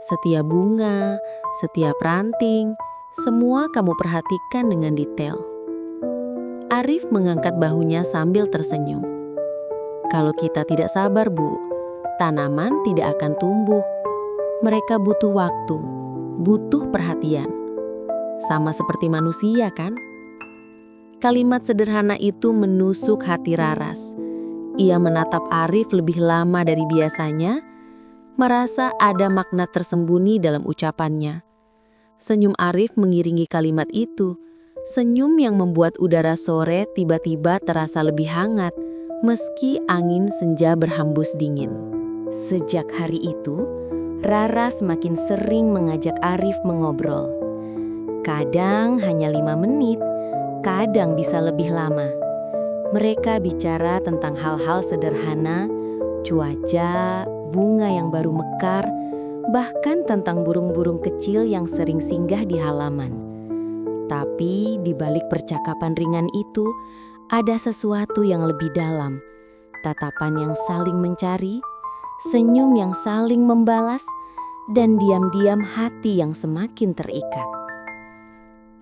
Setiap bunga, setiap ranting, semua kamu perhatikan dengan detail." Arif mengangkat bahunya sambil tersenyum. "Kalau kita tidak sabar, Bu, tanaman tidak akan tumbuh. Mereka butuh waktu, butuh perhatian. Sama seperti manusia, kan?" Kalimat sederhana itu menusuk hati Raras. Ia menatap Arif lebih lama dari biasanya, merasa ada makna tersembunyi dalam ucapannya. Senyum Arif mengiringi kalimat itu, senyum yang membuat udara sore tiba-tiba terasa lebih hangat, meski angin senja berhembus dingin. Sejak hari itu, Raras makin sering mengajak Arif mengobrol. Kadang hanya 5 menit, kadang bisa lebih lama. Mereka bicara tentang hal-hal sederhana, cuaca, bunga yang baru mekar, bahkan tentang burung-burung kecil yang sering singgah di halaman. Tapi di balik percakapan ringan itu, ada sesuatu yang lebih dalam. Tatapan yang saling mencari, senyum yang saling membalas, dan diam-diam hati yang semakin terikat.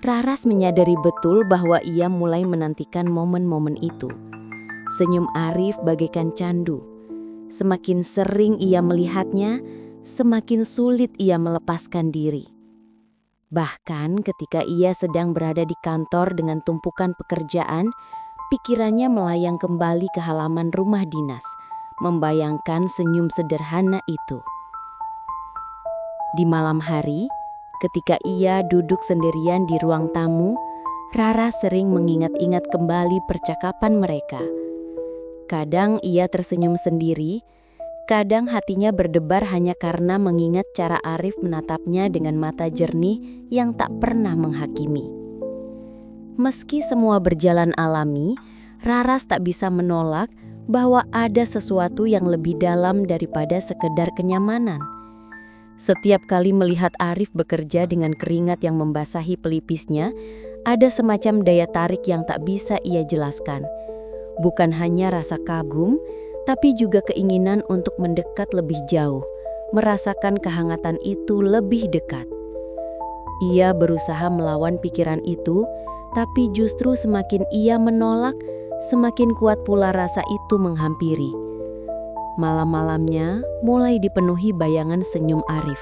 Raras menyadari betul bahwa ia mulai menantikan momen-momen itu. Senyum Arif bagaikan candu. Semakin sering ia melihatnya, semakin sulit ia melepaskan diri. Bahkan ketika ia sedang berada di kantor dengan tumpukan pekerjaan, pikirannya melayang kembali ke halaman rumah dinas, membayangkan senyum sederhana itu. Di malam hari, ketika ia duduk sendirian di ruang tamu, Rara sering mengingat-ingat kembali percakapan mereka. Kadang ia tersenyum sendiri, kadang hatinya berdebar hanya karena mengingat cara Arif menatapnya dengan mata jernih yang tak pernah menghakimi. Meski semua berjalan alami, Raras tak bisa menolak bahwa ada sesuatu yang lebih dalam daripada sekedar kenyamanan. Setiap kali melihat Arif bekerja dengan keringat yang membasahi pelipisnya, ada semacam daya tarik yang tak bisa ia jelaskan. Bukan hanya rasa kagum, tapi juga keinginan untuk mendekat lebih jauh, merasakan kehangatan itu lebih dekat. Ia berusaha melawan pikiran itu, tapi justru semakin ia menolak, semakin kuat pula rasa itu menghampiri. Malam-malamnya mulai dipenuhi bayangan senyum Arif.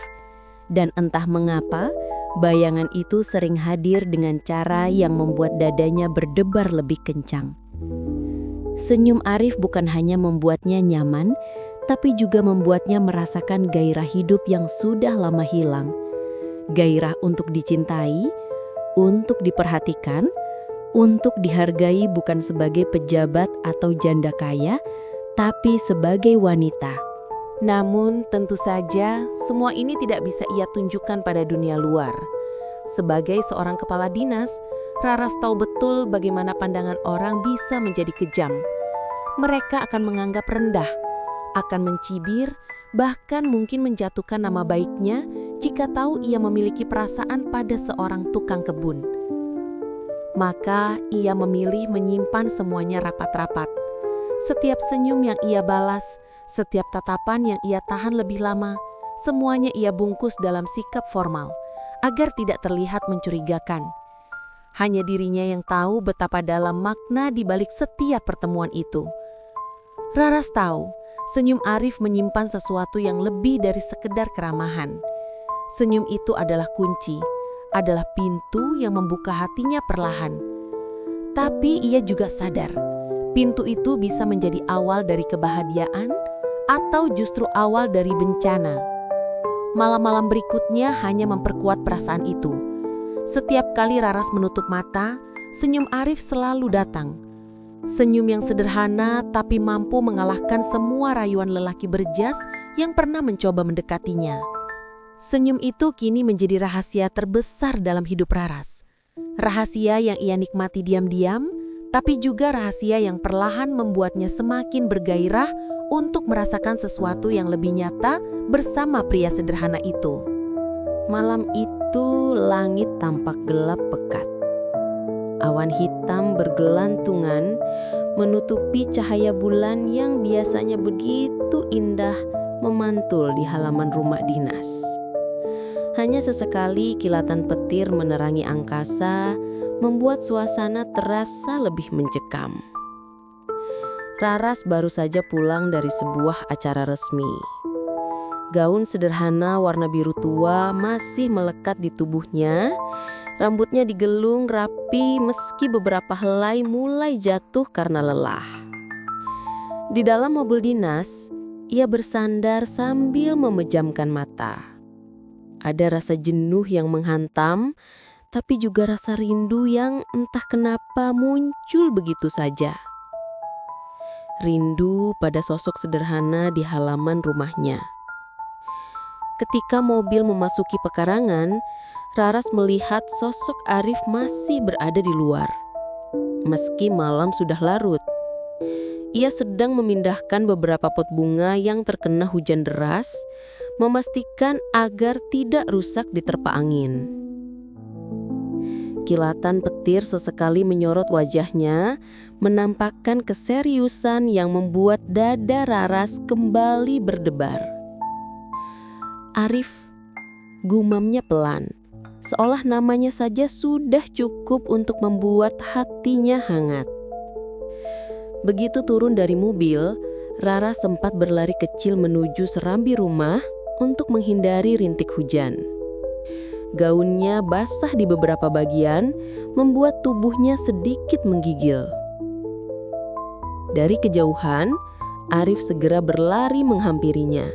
Dan entah mengapa, bayangan itu sering hadir dengan cara yang membuat dadanya berdebar lebih kencang. Senyum Arif bukan hanya membuatnya nyaman, tapi juga membuatnya merasakan gairah hidup yang sudah lama hilang. Gairah untuk dicintai, untuk diperhatikan, untuk dihargai bukan sebagai pejabat atau janda kaya, tapi sebagai wanita. Namun tentu saja semua ini tidak bisa ia tunjukkan pada dunia luar. Sebagai seorang kepala dinas, Raras tahu betul bagaimana pandangan orang bisa menjadi kejam. Mereka akan menganggap rendah, akan mencibir, bahkan mungkin menjatuhkan nama baiknya jika tahu ia memiliki perasaan pada seorang tukang kebun. Maka ia memilih menyimpan semuanya rapat-rapat. Setiap senyum yang ia balas, setiap tatapan yang ia tahan lebih lama, semuanya ia bungkus dalam sikap formal, agar tidak terlihat mencurigakan. Hanya dirinya yang tahu betapa dalam makna di balik setiap pertemuan itu. Raras tahu, senyum Arif menyimpan sesuatu yang lebih dari sekedar keramahan. Senyum itu adalah kunci, adalah pintu yang membuka hatinya perlahan. Tapi ia juga sadar, pintu itu bisa menjadi awal dari kebahagiaan atau justru awal dari bencana. Malam-malam berikutnya hanya memperkuat perasaan itu. Setiap kali Raras menutup mata, senyum Arif selalu datang. Senyum yang sederhana tapi mampu mengalahkan semua rayuan lelaki berjas yang pernah mencoba mendekatinya. Senyum itu kini menjadi rahasia terbesar dalam hidup Raras. Rahasia yang ia nikmati diam-diam, tapi juga rahasia yang perlahan membuatnya semakin bergairah untuk merasakan sesuatu yang lebih nyata bersama pria sederhana itu. Malam itu langit tampak gelap pekat. Awan hitam bergelantungan menutupi cahaya bulan yang biasanya begitu indah memantul di halaman rumah dinas. Hanya sesekali kilatan petir menerangi angkasa, membuat suasana terasa lebih mencekam. Raras baru saja pulang dari sebuah acara resmi. Gaun sederhana warna biru tua masih melekat di tubuhnya. Rambutnya digelung rapi meski beberapa helai mulai jatuh karena lelah. Di dalam mobil dinas, ia bersandar sambil memejamkan mata. Ada rasa jenuh yang menghantam, tapi juga rasa rindu yang entah kenapa muncul begitu saja. Rindu pada sosok sederhana di halaman rumahnya. Ketika mobil memasuki pekarangan, Raras melihat sosok Arif masih berada di luar. Meski malam sudah larut, ia sedang memindahkan beberapa pot bunga yang terkena hujan deras, memastikan agar tidak rusak diterpa angin. Kilatan petir sesekali menyorot wajahnya, menampakkan keseriusan yang membuat dada Raras kembali berdebar. Arif, gumamnya pelan, seolah namanya saja sudah cukup untuk membuat hatinya hangat. Begitu turun dari mobil, Rara sempat berlari kecil menuju serambi rumah untuk menghindari rintik hujan. Gaunnya basah di beberapa bagian, membuat tubuhnya sedikit menggigil. Dari kejauhan, Arif segera berlari menghampirinya.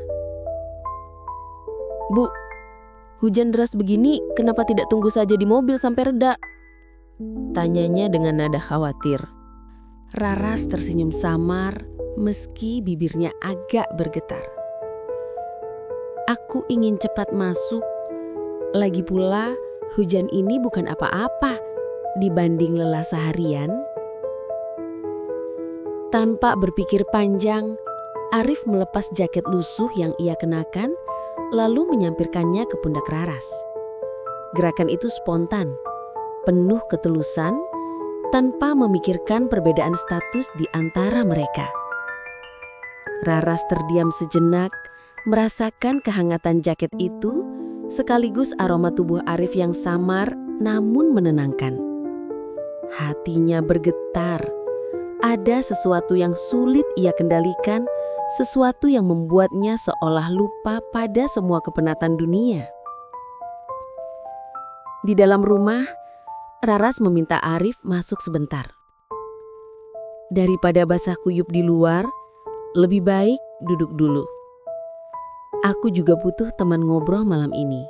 "Bu, hujan deras begini, kenapa tidak tunggu saja di mobil sampai reda?" tanyanya dengan nada khawatir. Raras tersenyum samar meski bibirnya agak bergetar. "Aku ingin cepat masuk. Lagi pula, hujan ini bukan apa-apa dibanding lelah seharian." Tanpa berpikir panjang, Arif melepas jaket lusuh yang ia kenakan, lalu menyampirkannya ke pundak Raras. Gerakan itu spontan, penuh ketulusan, tanpa memikirkan perbedaan status di antara mereka. Raras terdiam sejenak, merasakan kehangatan jaket itu, sekaligus aroma tubuh Arif yang samar namun menenangkan. Hatinya bergetar. Ada sesuatu yang sulit ia kendalikan, sesuatu yang membuatnya seolah lupa pada semua kepenatan dunia. Di dalam rumah, Raras meminta Arif masuk sebentar. "Daripada basah kuyup di luar, lebih baik duduk dulu. Aku juga butuh teman ngobrol malam ini,"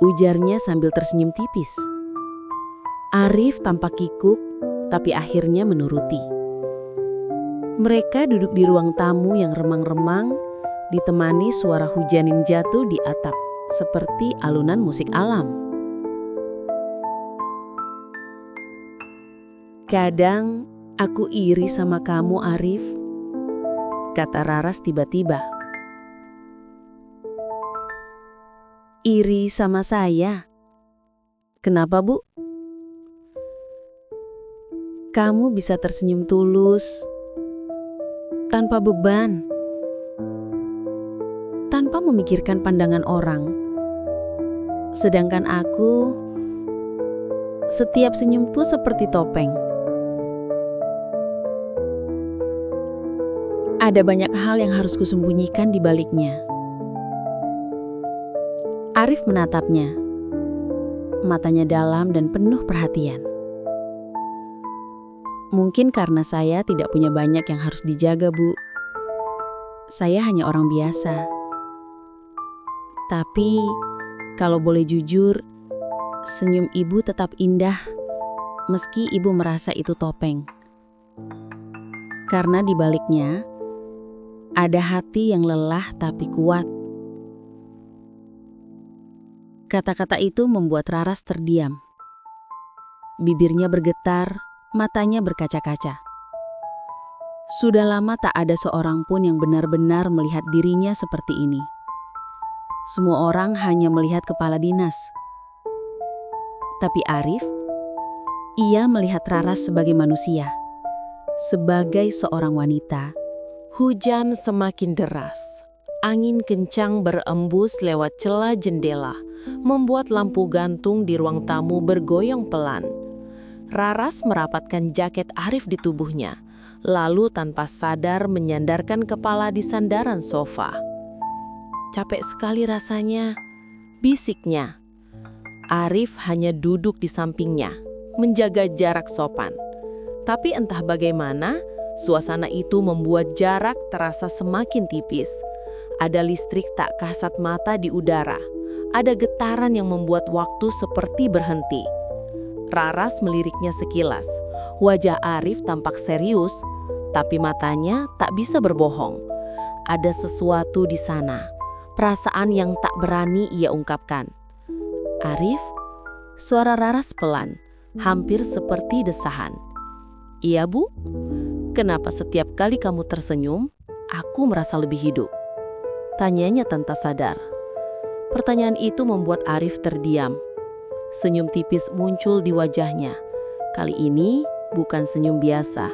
ujarnya sambil tersenyum tipis. Arif tampak kikuk, tapi akhirnya menuruti. Mereka duduk di ruang tamu yang remang-remang, ditemani suara hujan yang jatuh di atap, seperti alunan musik alam. "Kadang aku iri sama kamu, Arif," kata Raras tiba-tiba. "Iri sama saya? Kenapa, Bu?" "Kamu bisa tersenyum tulus, tanpa beban, tanpa memikirkan pandangan orang. Sedangkan aku, setiap senyum tuh seperti topeng. Ada banyak hal yang harus kusembunyikan di baliknya." Arif menatapnya, matanya dalam dan penuh perhatian. "Mungkin karena saya tidak punya banyak yang harus dijaga, Bu. Saya hanya orang biasa. Tapi, kalau boleh jujur, senyum ibu tetap indah, meski ibu merasa itu topeng. Karena di baliknya, ada hati yang lelah tapi kuat." Kata-kata itu membuat Raras terdiam. Bibirnya bergetar, matanya berkaca-kaca. Sudah lama tak ada seorang pun yang benar-benar melihat dirinya seperti ini. Semua orang hanya melihat kepala dinas. Tapi Arif, ia melihat Raras sebagai manusia, sebagai seorang wanita. Hujan semakin deras. Angin kencang berembus lewat celah jendela, membuat lampu gantung di ruang tamu bergoyang pelan. Raras merapatkan jaket Arif di tubuhnya, lalu tanpa sadar menyandarkan kepala di sandaran sofa. "Capek sekali rasanya," bisiknya. Arif hanya duduk di sampingnya, menjaga jarak sopan. Tapi entah bagaimana, suasana itu membuat jarak terasa semakin tipis. Ada listrik tak kasat mata di udara. Ada getaran yang membuat waktu seperti berhenti. Raras meliriknya sekilas. Wajah Arif tampak serius, tapi matanya tak bisa berbohong. Ada sesuatu di sana, perasaan yang tak berani ia ungkapkan. "Arif?" Suara Raras pelan, hampir seperti desahan. "Iya, Bu. Kenapa setiap kali kamu tersenyum, aku merasa lebih hidup?" tanyanya tanpa sadar. Pertanyaan itu membuat Arif terdiam. Senyum tipis muncul di wajahnya. Kali ini bukan senyum biasa,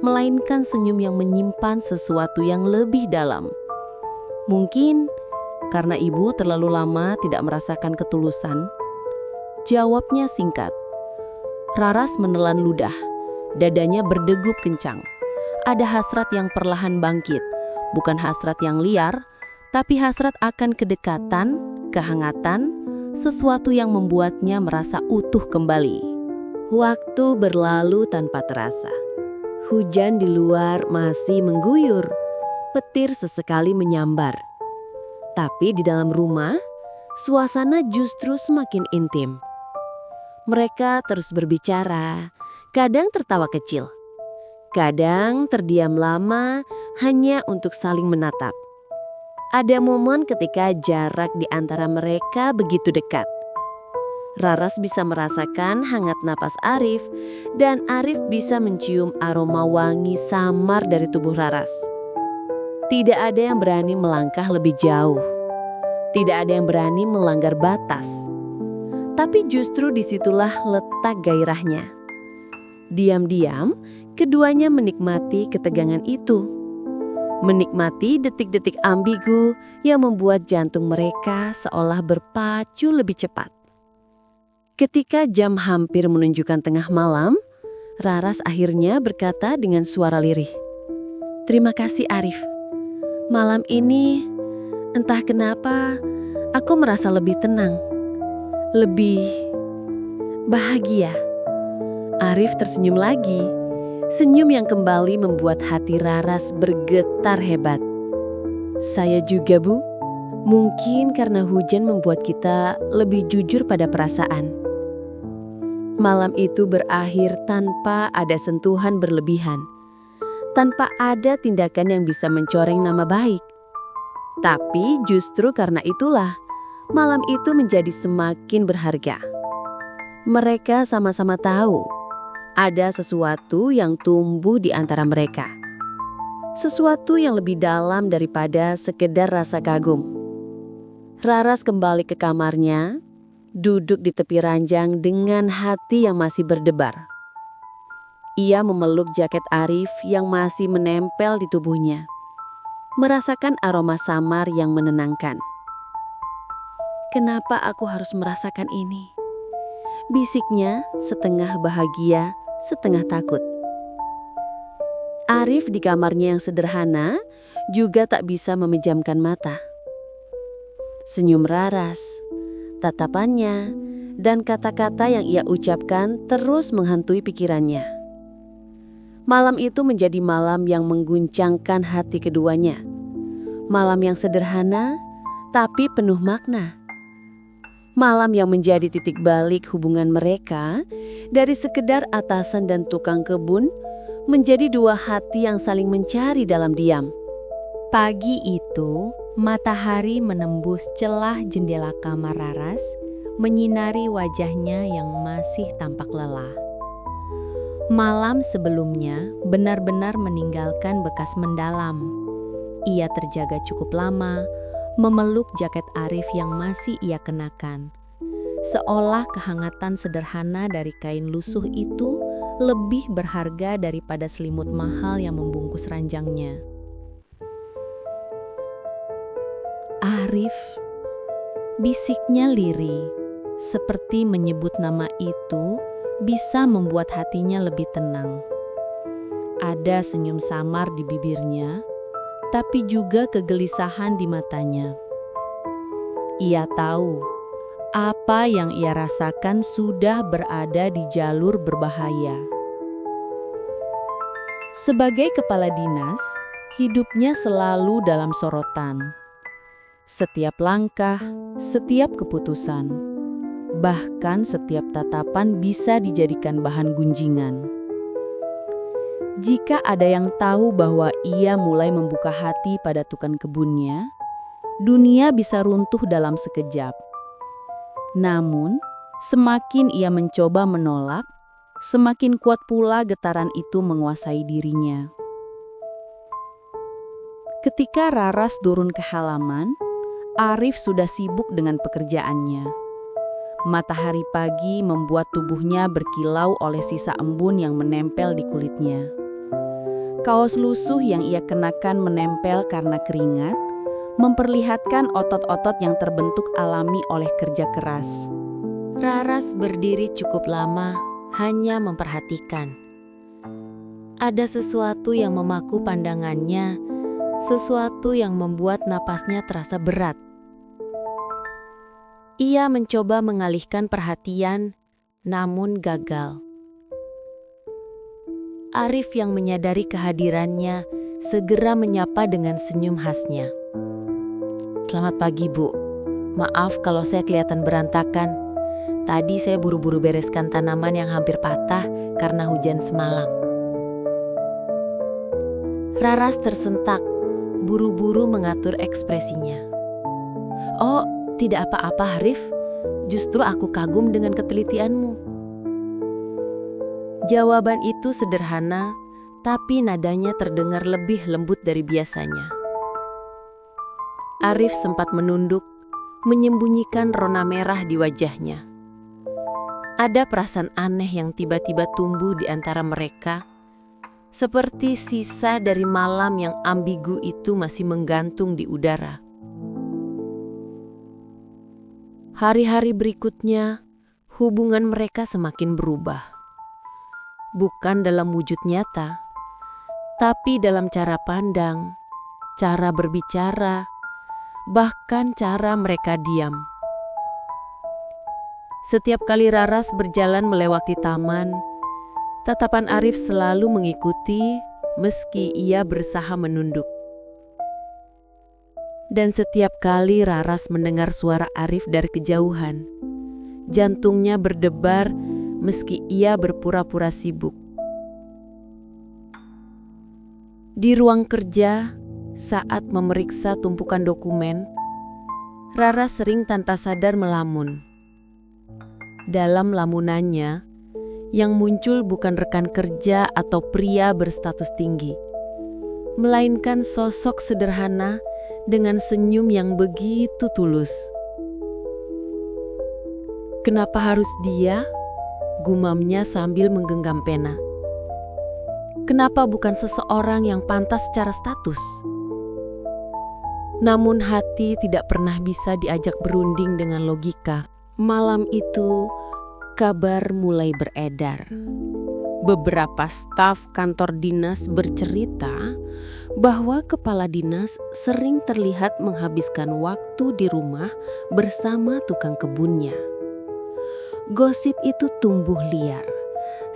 melainkan senyum yang menyimpan sesuatu yang lebih dalam. "Mungkin karena ibu terlalu lama tidak merasakan ketulusan," jawabnya singkat. Raras menelan ludah, dadanya berdegup kencang. Ada hasrat yang perlahan bangkit, bukan hasrat yang liar, tapi hasrat akan kedekatan, kehangatan, sesuatu yang membuatnya merasa utuh kembali. Waktu berlalu tanpa terasa. Hujan di luar masih mengguyur, petir sesekali menyambar. Tapi di dalam rumah, suasana justru semakin intim. Mereka terus berbicara, kadang tertawa kecil, kadang terdiam lama hanya untuk saling menatap. Ada momen ketika jarak di antara mereka begitu dekat. Raras bisa merasakan hangat napas Arif, dan Arif bisa mencium aroma wangi samar dari tubuh Raras. Tidak ada yang berani melangkah lebih jauh. Tidak ada yang berani melanggar batas. Tapi justru disitulah letak gairahnya. Diam-diam, keduanya menikmati ketegangan itu. Menikmati detik-detik ambigu yang membuat jantung mereka seolah berpacu lebih cepat. Ketika jam hampir menunjukkan tengah malam, Raras akhirnya berkata dengan suara lirih, "Terima kasih Arif. Malam ini, entah kenapa, aku merasa lebih tenang, lebih bahagia." Arif tersenyum lagi, senyum yang kembali membuat hati Raras bergetar hebat. "Saya juga, Bu. Mungkin karena hujan membuat kita lebih jujur pada perasaan." Malam itu berakhir tanpa ada sentuhan berlebihan, tanpa ada tindakan yang bisa mencoreng nama baik. Tapi justru karena itulah, malam itu menjadi semakin berharga. Mereka sama-sama tahu, ada sesuatu yang tumbuh di antara mereka. Sesuatu yang lebih dalam daripada sekedar rasa kagum. Raras kembali ke kamarnya, duduk di tepi ranjang dengan hati yang masih berdebar. Ia memeluk jaket Arif yang masih menempel di tubuhnya, merasakan aroma samar yang menenangkan. "Kenapa aku harus merasakan ini?" bisiknya setengah bahagia, setengah takut. Arif di kamarnya yang sederhana juga tak bisa memejamkan mata. Senyum Raras, tatapannya, dan kata-kata yang ia ucapkan terus menghantui pikirannya. Malam itu menjadi malam yang mengguncangkan hati keduanya. Malam yang sederhana, tapi penuh makna. Malam yang menjadi titik balik hubungan mereka dari sekedar atasan dan tukang kebun menjadi dua hati yang saling mencari dalam diam. Pagi itu, matahari menembus celah jendela kamar Raras, menyinari wajahnya yang masih tampak lelah. Malam sebelumnya benar-benar meninggalkan bekas mendalam. Ia terjaga cukup lama, memeluk jaket Arif yang masih ia kenakan. Seolah kehangatan sederhana dari kain lusuh itu lebih berharga daripada selimut mahal yang membungkus ranjangnya. "Arif," bisiknya lirih, seperti menyebut nama itu bisa membuat hatinya lebih tenang. Ada senyum samar di bibirnya, tapi juga kegelisahan di matanya. Ia tahu apa yang ia rasakan sudah berada di jalur berbahaya. Sebagai kepala dinas, hidupnya selalu dalam sorotan. Setiap langkah, setiap keputusan, bahkan setiap tatapan bisa dijadikan bahan gunjingan. Jika ada yang tahu bahwa ia mulai membuka hati pada tukang kebunnya, dunia bisa runtuh dalam sekejap. Namun, semakin ia mencoba menolak, semakin kuat pula getaran itu menguasai dirinya. Ketika Raras turun ke halaman, Arif sudah sibuk dengan pekerjaannya. Matahari pagi membuat tubuhnya berkilau oleh sisa embun yang menempel di kulitnya. Kaos lusuh yang ia kenakan menempel karena keringat, memperlihatkan otot-otot yang terbentuk alami oleh kerja keras. Raras berdiri cukup lama, hanya memperhatikan. Ada sesuatu yang memaku pandangannya, sesuatu yang membuat napasnya terasa berat. Ia mencoba mengalihkan perhatian, namun gagal. Arif yang menyadari kehadirannya segera menyapa dengan senyum khasnya. "Selamat pagi, Bu. Maaf kalau saya kelihatan berantakan. Tadi saya buru-buru bereskan tanaman yang hampir patah karena hujan semalam." Raras tersentak, buru-buru mengatur ekspresinya. "Oh, tidak apa-apa, Arif. Justru aku kagum dengan ketelitianmu." Jawaban itu sederhana, tapi nadanya terdengar lebih lembut dari biasanya. Arif sempat menunduk, menyembunyikan rona merah di wajahnya. Ada perasaan aneh yang tiba-tiba tumbuh di antara mereka, seperti sisa dari malam yang ambigu itu masih menggantung di udara. Hari-hari berikutnya, hubungan mereka semakin berubah. Bukan dalam wujud nyata, tapi dalam cara pandang, cara berbicara, bahkan cara mereka diam. Setiap kali Raras berjalan melewati taman, tatapan Arif selalu mengikuti meski ia berusaha menunduk. Dan setiap kali Raras mendengar suara Arif dari kejauhan, jantungnya berdebar meski ia berpura-pura sibuk. Di ruang kerja, saat memeriksa tumpukan dokumen, Raras sering tanpa sadar melamun. Dalam lamunannya, yang muncul bukan rekan kerja atau pria berstatus tinggi, melainkan sosok sederhana dengan senyum yang begitu tulus. "Kenapa harus dia?" gumamnya sambil menggenggam pena. "Kenapa bukan seseorang yang pantas secara status?" Namun hati tidak pernah bisa diajak berunding dengan logika. Malam itu, kabar mulai beredar. Beberapa staf kantor dinas bercerita bahwa kepala dinas sering terlihat menghabiskan waktu di rumah bersama tukang kebunnya. Gosip itu tumbuh liar,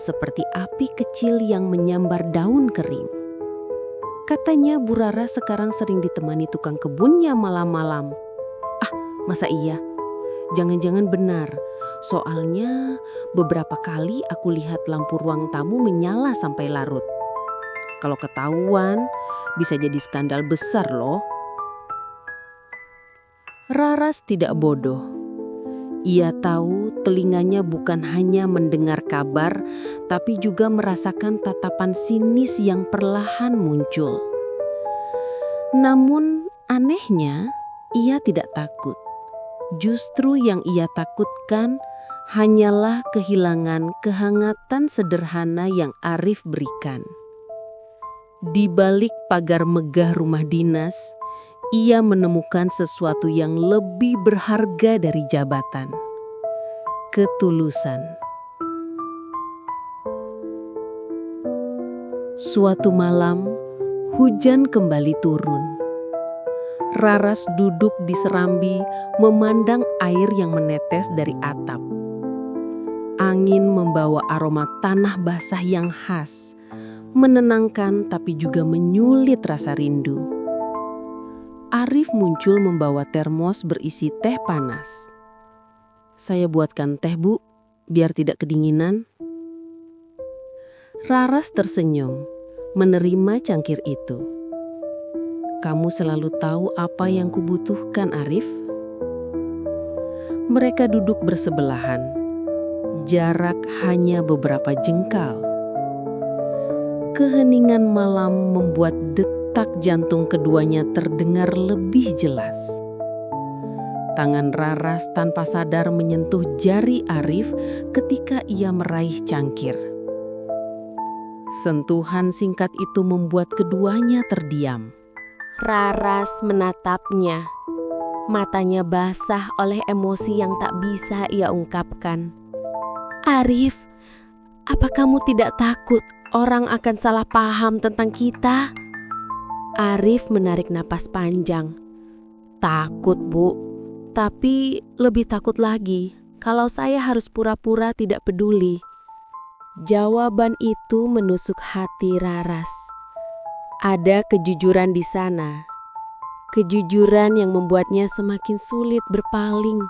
seperti api kecil yang menyambar daun kering. Katanya Bu Rara sekarang sering ditemani tukang kebunnya malam-malam. Ah, masa iya? Jangan-jangan benar. Soalnya beberapa kali aku lihat lampu ruang tamu menyala sampai larut. Kalau ketahuan, bisa jadi skandal besar loh. Raras tidak bodoh. Ia tahu telinganya bukan hanya mendengar kabar, tapi juga merasakan tatapan sinis yang perlahan muncul. Namun anehnya, ia tidak takut. Justru yang ia takutkan hanyalah kehilangan kehangatan sederhana yang Arif berikan. Di balik pagar megah rumah dinas, ia menemukan sesuatu yang lebih berharga dari jabatan: ketulusan. Suatu malam, hujan kembali turun. Raras duduk di serambi memandang air yang menetes dari atap. Angin membawa aroma tanah basah yang khas, menenangkan tapi juga menyulit rasa rindu. Arif muncul membawa termos berisi teh panas. "Saya buatkan teh, Bu, biar tidak kedinginan." Raras tersenyum, menerima cangkir itu. "Kamu selalu tahu apa yang kubutuhkan, Arif." Mereka duduk bersebelahan. Jarak hanya beberapa jengkal. Keheningan malam membuat detak jantung keduanya terdengar lebih jelas. Tangan Raras tanpa sadar menyentuh jari Arif ketika ia meraih cangkir. Sentuhan singkat itu membuat keduanya terdiam. Raras menatapnya. Matanya basah oleh emosi yang tak bisa ia ungkapkan. "Arif, apa kamu tidak takut orang akan salah paham tentang kita?" Arif menarik napas panjang. "Takut, Bu. Tapi lebih takut lagi kalau saya harus pura-pura tidak peduli." Jawaban itu menusuk hati Raras. Ada kejujuran di sana. Kejujuran yang membuatnya semakin sulit berpaling.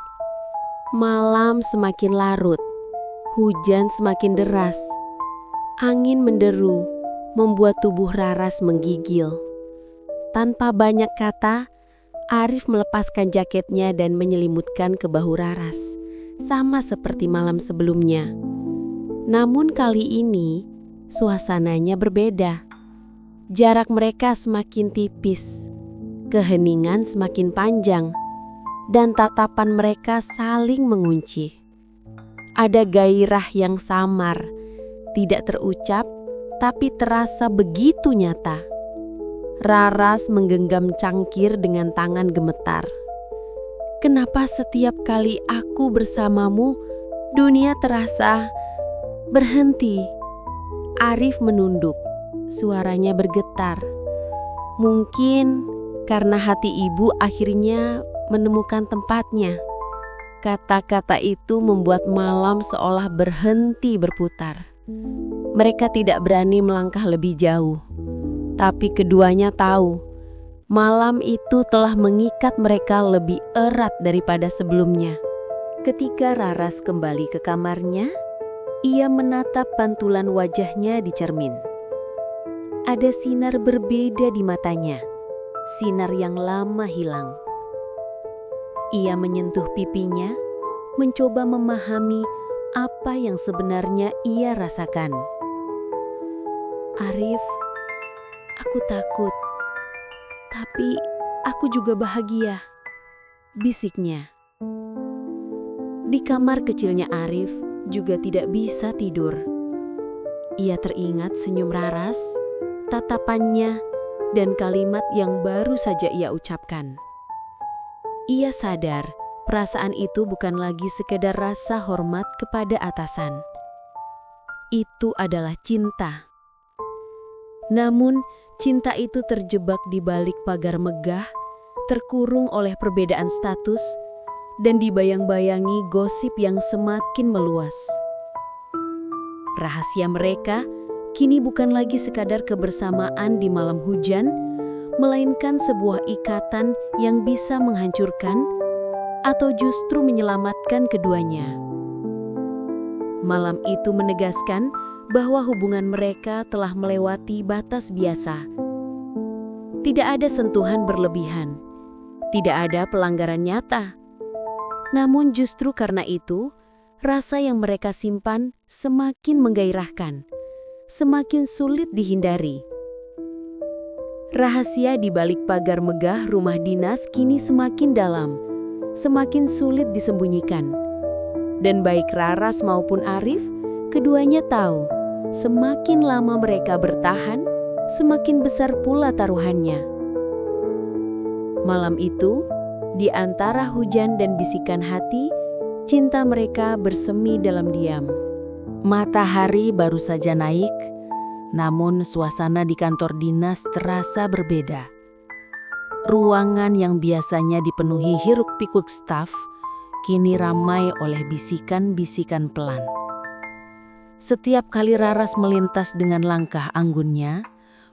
Malam semakin larut. Hujan semakin deras. Angin menderu, membuat tubuh Raras menggigil. Tanpa banyak kata, Arif melepaskan jaketnya dan menyelimutkan ke bahu Raras, sama seperti malam sebelumnya. Namun kali ini, suasananya berbeda. Jarak mereka semakin tipis, keheningan semakin panjang, dan tatapan mereka saling mengunci. Ada gairah yang samar, tidak terucap, tapi terasa begitu nyata. Raras menggenggam cangkir dengan tangan gemetar. Kenapa setiap kali aku bersamamu, dunia terasa berhenti? Arif menunduk, suaranya bergetar. Mungkin karena hati ibu akhirnya menemukan tempatnya. Kata-kata itu membuat malam seolah berhenti berputar. Mereka tidak berani melangkah lebih jauh. Tapi keduanya tahu, malam itu telah mengikat mereka lebih erat daripada sebelumnya. Ketika Raras kembali ke kamarnya, ia menatap pantulan wajahnya di cermin. Ada sinar berbeda di matanya, sinar yang lama hilang. Ia menyentuh pipinya, mencoba memahami apa yang sebenarnya ia rasakan. Arif, aku takut, tapi aku juga bahagia, bisiknya. Di kamar kecilnya Arif juga tidak bisa tidur. Ia teringat senyum Raras, tatapannya, dan kalimat yang baru saja ia ucapkan. Ia sadar perasaan itu bukan lagi sekedar rasa hormat kepada atasan. Itu adalah cinta. Namun, cinta itu terjebak di balik pagar megah, terkurung oleh perbedaan status, dan dibayang-bayangi gosip yang semakin meluas. Rahasia mereka kini bukan lagi sekadar kebersamaan di malam hujan, melainkan sebuah ikatan yang bisa menghancurkan atau justru menyelamatkan keduanya. Malam itu menegaskan bahwa hubungan mereka telah melewati batas biasa. Tidak ada sentuhan berlebihan, tidak ada pelanggaran nyata. Namun justru karena itu, rasa yang mereka simpan semakin menggairahkan, semakin sulit dihindari. Rahasia di balik pagar megah rumah dinas kini semakin dalam, semakin sulit disembunyikan. Dan baik Raras maupun Arif, keduanya tahu, semakin lama mereka bertahan, semakin besar pula taruhannya. Malam itu, di antara hujan dan bisikan hati, cinta mereka bersemi dalam diam. Matahari baru saja naik, namun suasana di kantor dinas terasa berbeda. Ruangan yang biasanya dipenuhi hiruk-pikuk staf, kini ramai oleh bisikan-bisikan pelan. Setiap kali Raras melintas dengan langkah anggunnya,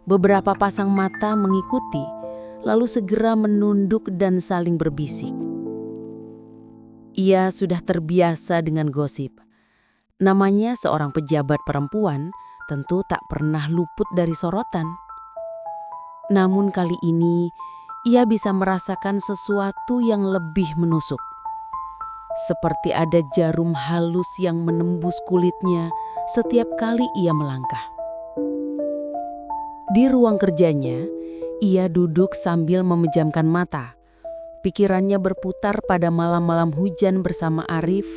beberapa pasang mata mengikuti, lalu segera menunduk dan saling berbisik. Ia sudah terbiasa dengan gosip. Namanya seorang pejabat perempuan tentu tak pernah luput dari sorotan. Namun kali ini, ia bisa merasakan sesuatu yang lebih menusuk. Seperti ada jarum halus yang menembus kulitnya setiap kali ia melangkah. Di ruang kerjanya, ia duduk sambil memejamkan mata. Pikirannya berputar pada malam-malam hujan bersama Arif,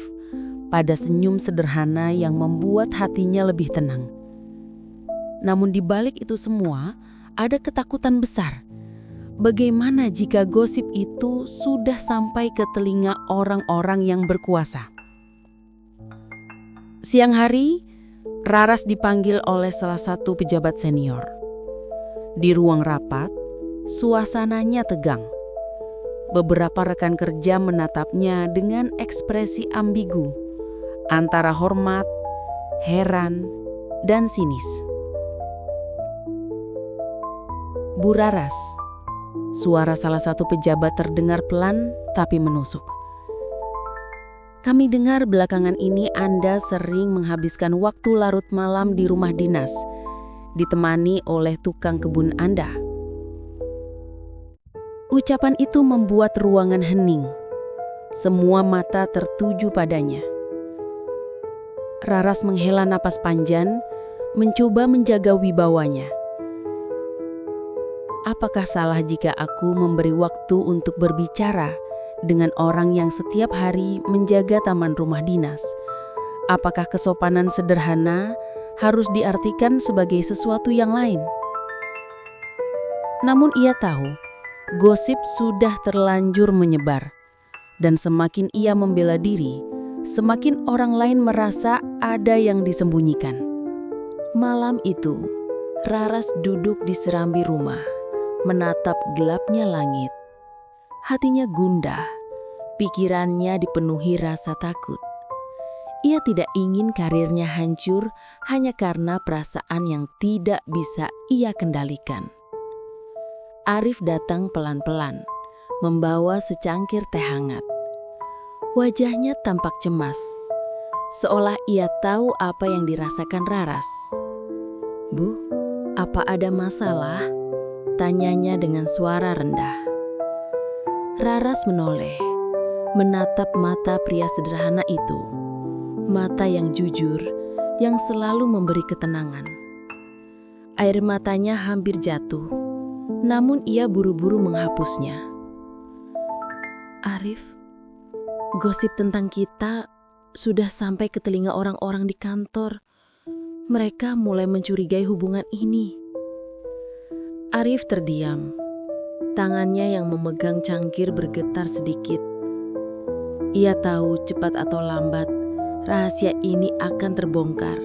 pada senyum sederhana yang membuat hatinya lebih tenang. Namun di balik itu semua, ada ketakutan besar. Bagaimana jika gosip itu sudah sampai ke telinga orang-orang yang berkuasa? Siang hari, Raras dipanggil oleh salah satu pejabat senior. Di ruang rapat, suasananya tegang. Beberapa rekan kerja menatapnya dengan ekspresi ambigu, antara hormat, heran, dan sinis. Bu Raras, suara salah satu pejabat terdengar pelan tapi menusuk. Kami dengar belakangan ini Anda sering menghabiskan waktu larut malam di rumah dinas, ditemani oleh tukang kebun Anda. Ucapan itu membuat ruangan hening. Semua mata tertuju padanya. Raras menghela napas panjang, mencoba menjaga wibawanya. Apakah salah jika aku memberi waktu untuk berbicara dengan orang yang setiap hari menjaga taman rumah dinas? Apakah kesopanan sederhana harus diartikan sebagai sesuatu yang lain? Namun ia tahu, gosip sudah terlanjur menyebar. Dan semakin ia membela diri, semakin orang lain merasa ada yang disembunyikan. Malam itu, Raras duduk di serambi rumah, menatap gelapnya langit. Hatinya gundah, pikirannya dipenuhi rasa takut. Ia tidak ingin karirnya hancur hanya karena perasaan yang tidak bisa ia kendalikan. Arif datang pelan-pelan, membawa secangkir teh hangat. Wajahnya tampak cemas, seolah ia tahu apa yang dirasakan Raras. "Bu, apa ada masalah?" tanyanya dengan suara rendah. Raras menoleh, menatap mata pria sederhana itu. Mata yang jujur, yang selalu memberi ketenangan. Air matanya hampir jatuh, namun ia buru-buru menghapusnya. "Arif, gosip tentang kita sudah sampai ke telinga orang-orang di kantor. Mereka mulai mencurigai hubungan ini." Arif terdiam. Tangannya yang memegang cangkir bergetar sedikit. Ia tahu cepat atau lambat rahasia ini akan terbongkar.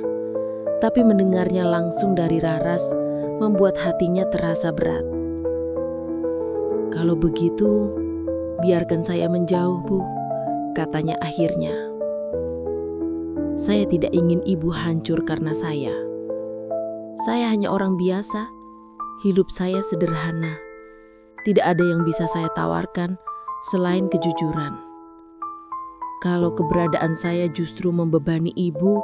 Tapi mendengarnya langsung dari Raras membuat hatinya terasa berat. "Kalau begitu, biarkan saya menjauh, Bu," katanya akhirnya. "Saya tidak ingin ibu hancur karena saya. Saya hanya orang biasa. Hidup saya sederhana. Tidak ada yang bisa saya tawarkan selain kejujuran. Kalau keberadaan saya justru membebani ibu,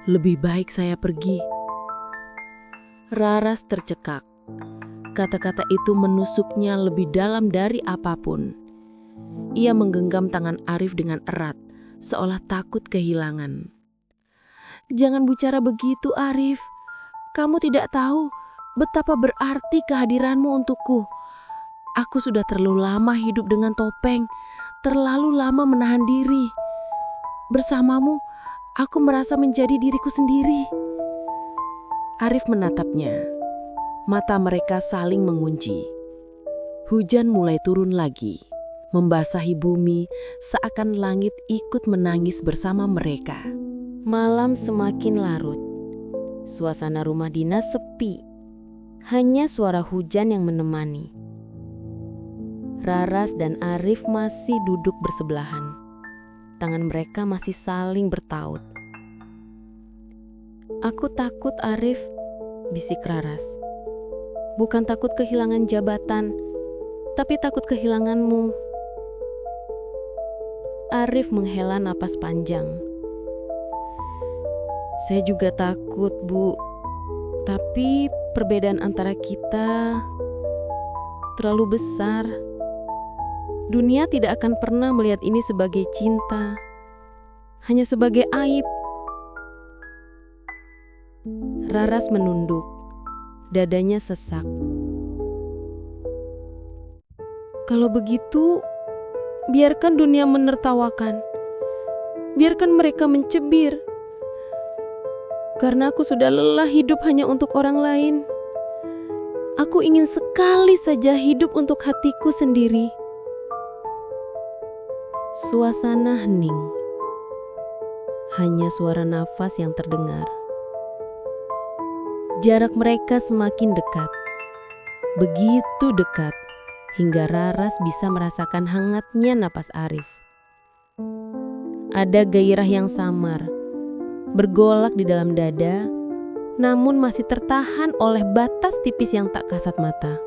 lebih baik saya pergi." Raras tercekak. Kata-kata itu menusuknya lebih dalam dari apapun. Ia menggenggam tangan Arif dengan erat, seolah takut kehilangan. "Jangan bicara begitu, Arif. Kamu tidak tahu betapa berarti kehadiranmu untukku. Aku sudah terlalu lama hidup dengan topeng, terlalu lama menahan diri. Bersamamu, aku merasa menjadi diriku sendiri." Arif menatapnya. Mata mereka saling mengunci. Hujan mulai turun lagi, membasahi bumi seakan langit ikut menangis bersama mereka. Malam semakin larut. Suasana rumah dinas sepi. Hanya suara hujan yang menemani. Raras dan Arif masih duduk bersebelahan. Tangan mereka masih saling bertaut. "Aku takut, Arif," bisik Raras. "Bukan takut kehilangan jabatan, tapi takut kehilanganmu." Arif menghela napas panjang. "Saya juga takut, Bu. Tapi perbedaan antara kita terlalu besar. Dunia tidak akan pernah melihat ini sebagai cinta, hanya sebagai aib." Raras menunduk, dadanya sesak. "Kalau begitu, biarkan dunia menertawakan. Biarkan mereka mencibir. Karena aku sudah lelah hidup hanya untuk orang lain. Aku ingin sekali saja hidup untuk hatiku sendiri." Suasana hening. Hanya suara nafas yang terdengar. Jarak mereka semakin dekat. Begitu dekat, hingga Raras bisa merasakan hangatnya napas Arif. Ada gairah yang samar, bergolak di dalam dada, namun masih tertahan oleh batas tipis yang tak kasat mata.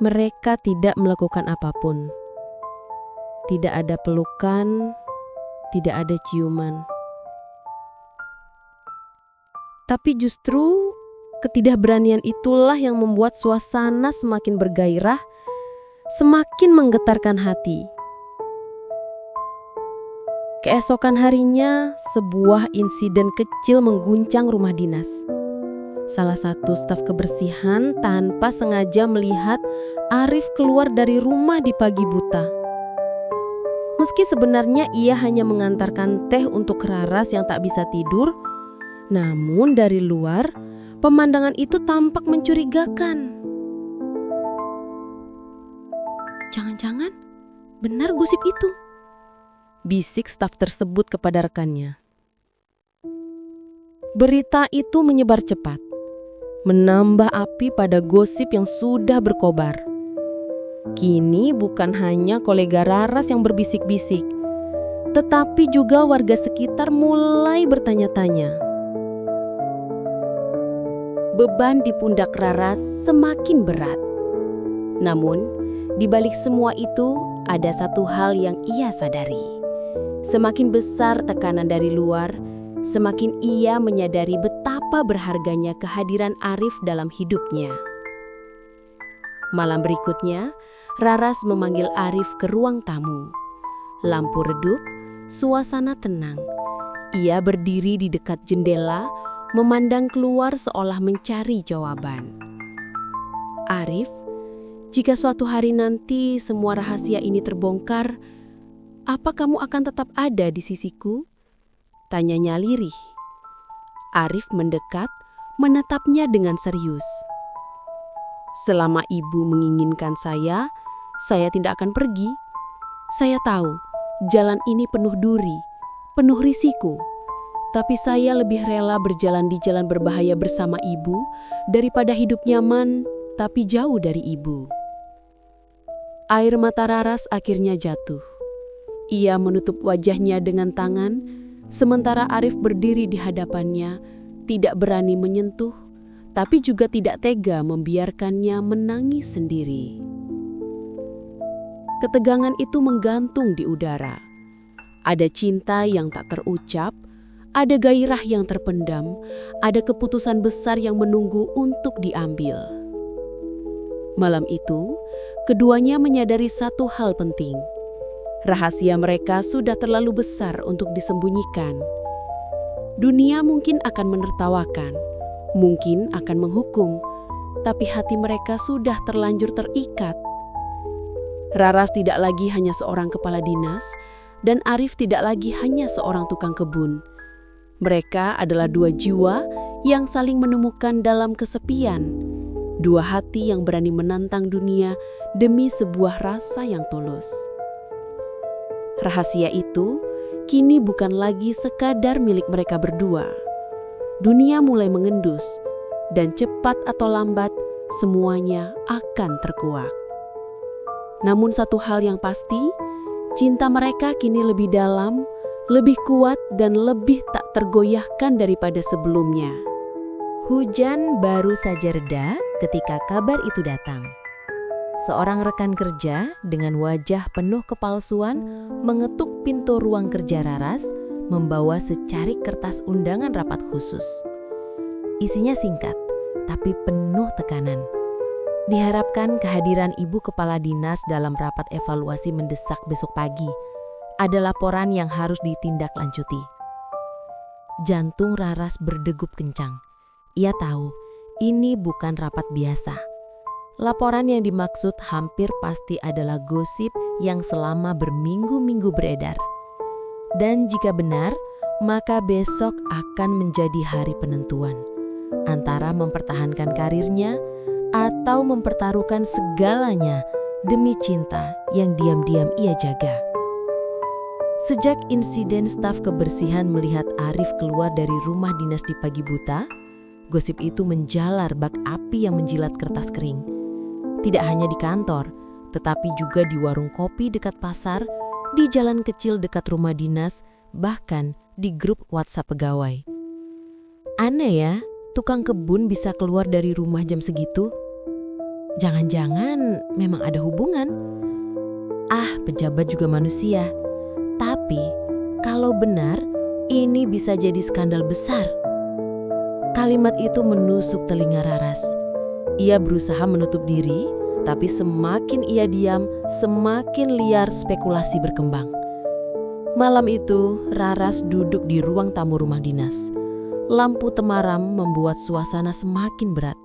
Mereka tidak melakukan apapun. Tidak ada pelukan, tidak ada ciuman. Tapi justru ketidakberanian itulah yang membuat suasana semakin bergairah, semakin menggetarkan hati. Keesokan harinya, sebuah insiden kecil mengguncang rumah dinas. Salah satu staf kebersihan tanpa sengaja melihat Arif keluar dari rumah di pagi buta. Meski sebenarnya ia hanya mengantarkan teh untuk Raras yang tak bisa tidur, namun dari luar, pemandangan itu tampak mencurigakan. Jangan-jangan benar gosip itu, bisik staf tersebut kepada rekannya. Berita itu menyebar cepat, menambah api pada gosip yang sudah berkobar. Kini bukan hanya kolega Raras yang berbisik-bisik, tetapi juga warga sekitar mulai bertanya-tanya. Beban di pundak Raras semakin berat. Namun, di balik semua itu, ada satu hal yang ia sadari. Semakin besar tekanan dari luar, semakin ia menyadari betapa berharganya kehadiran Arif dalam hidupnya. Malam berikutnya, Raras memanggil Arif ke ruang tamu. Lampu redup, suasana tenang. Ia berdiri di dekat jendela, memandang keluar seolah mencari jawaban. Arif, jika suatu hari nanti semua rahasia ini terbongkar, apa kamu akan tetap ada di sisiku? Tanyanya lirih. Arif mendekat, menatapnya dengan serius. Selama ibu menginginkan saya tidak akan pergi. Saya tahu, jalan ini penuh duri, penuh risiko. Tapi saya lebih rela berjalan di jalan berbahaya bersama ibu daripada hidup nyaman tapi jauh dari ibu. Air mata Raras akhirnya jatuh. Ia menutup wajahnya dengan tangan, sementara Arif berdiri di hadapannya, tidak berani menyentuh, tapi juga tidak tega membiarkannya menangis sendiri. Ketegangan itu menggantung di udara. Ada cinta yang tak terucap, ada gairah yang terpendam, ada keputusan besar yang menunggu untuk diambil. Malam itu, keduanya menyadari satu hal penting. Rahasia mereka sudah terlalu besar untuk disembunyikan. Dunia mungkin akan menertawakan, mungkin akan menghukum, tapi hati mereka sudah terlanjur terikat. Raras tidak lagi hanya seorang kepala dinas, dan Arif tidak lagi hanya seorang tukang kebun. Mereka adalah dua jiwa yang saling menemukan dalam kesepian. Dua hati yang berani menantang dunia demi sebuah rasa yang tulus. Rahasia itu kini bukan lagi sekadar milik mereka berdua. Dunia mulai mengendus, dan cepat atau lambat semuanya akan terkuak. Namun satu hal yang pasti, cinta mereka kini lebih dalam, lebih kuat dan lebih tak tergoyahkan daripada sebelumnya. Hujan baru saja reda ketika kabar itu datang. Seorang rekan kerja dengan wajah penuh kepalsuan mengetuk pintu ruang kerja Raras, membawa secarik kertas undangan rapat khusus. Isinya singkat, tapi penuh tekanan. Diharapkan kehadiran ibu kepala dinas dalam rapat evaluasi mendesak besok pagi. Ada laporan yang harus ditindaklanjuti. Jantung Raras berdegup kencang. Ia tahu ini bukan rapat biasa. Laporan yang dimaksud hampir pasti adalah gosip yang selama berminggu-minggu beredar. Dan jika benar, maka besok akan menjadi hari penentuan. Antara mempertahankan karirnya atau mempertaruhkan segalanya demi cinta yang diam-diam ia jaga. Sejak insiden staf kebersihan melihat Arif keluar dari rumah dinas di pagi buta, gosip itu menjalar bak api yang menjilat kertas kering. Tidak hanya di kantor, tetapi juga di warung kopi dekat pasar, di jalan kecil dekat rumah dinas, bahkan di grup WhatsApp pegawai. Aneh ya, tukang kebun bisa keluar dari rumah jam segitu. Jangan-jangan memang ada hubungan. Pejabat juga manusia. Tapi kalau benar, ini bisa jadi skandal besar. Kalimat itu menusuk telinga Raras. Ia berusaha menutup diri, tapi semakin ia diam, semakin liar spekulasi berkembang. Malam itu, Raras duduk di ruang tamu rumah dinas. Lampu temaram membuat suasana semakin berat.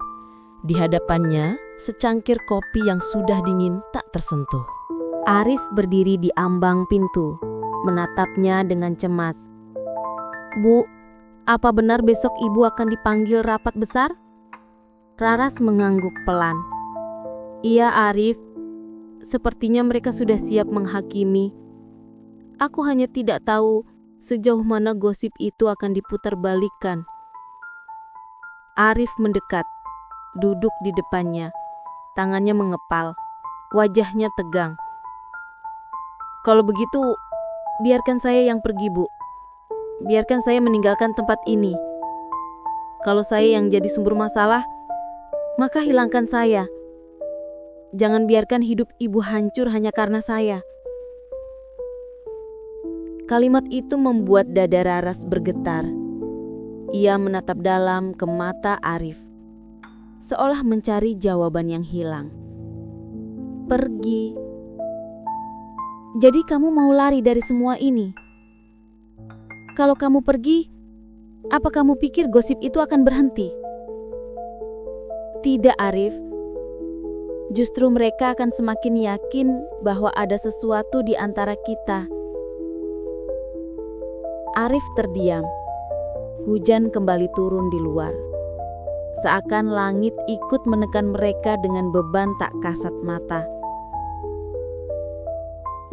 Di hadapannya, secangkir kopi yang sudah dingin tak tersentuh. Aris berdiri di ambang pintu, menatapnya dengan cemas. Bu, apa benar besok ibu akan dipanggil rapat besar? Raras mengangguk pelan. Iya Arif, sepertinya mereka sudah siap menghakimi. Aku hanya tidak tahu sejauh mana gosip itu akan diputarbalikkan. Arif mendekat, duduk di depannya, tangannya mengepal, wajahnya tegang. Kalau begitu, biarkan saya yang pergi, Bu. Biarkan saya meninggalkan tempat ini. Kalau saya yang jadi sumber masalah, maka hilangkan saya. Jangan biarkan hidup ibu hancur hanya karena saya. Kalimat itu membuat dada Raras bergetar. Ia menatap dalam ke mata Arif, seolah mencari jawaban yang hilang. Pergi. Jadi kamu mau lari dari semua ini? Kalau kamu pergi, apa kamu pikir gosip itu akan berhenti? Tidak, Arif. Justru mereka akan semakin yakin bahwa ada sesuatu di antara kita. Arif terdiam. Hujan kembali turun di luar. Seakan langit ikut menekan mereka dengan beban tak kasat mata.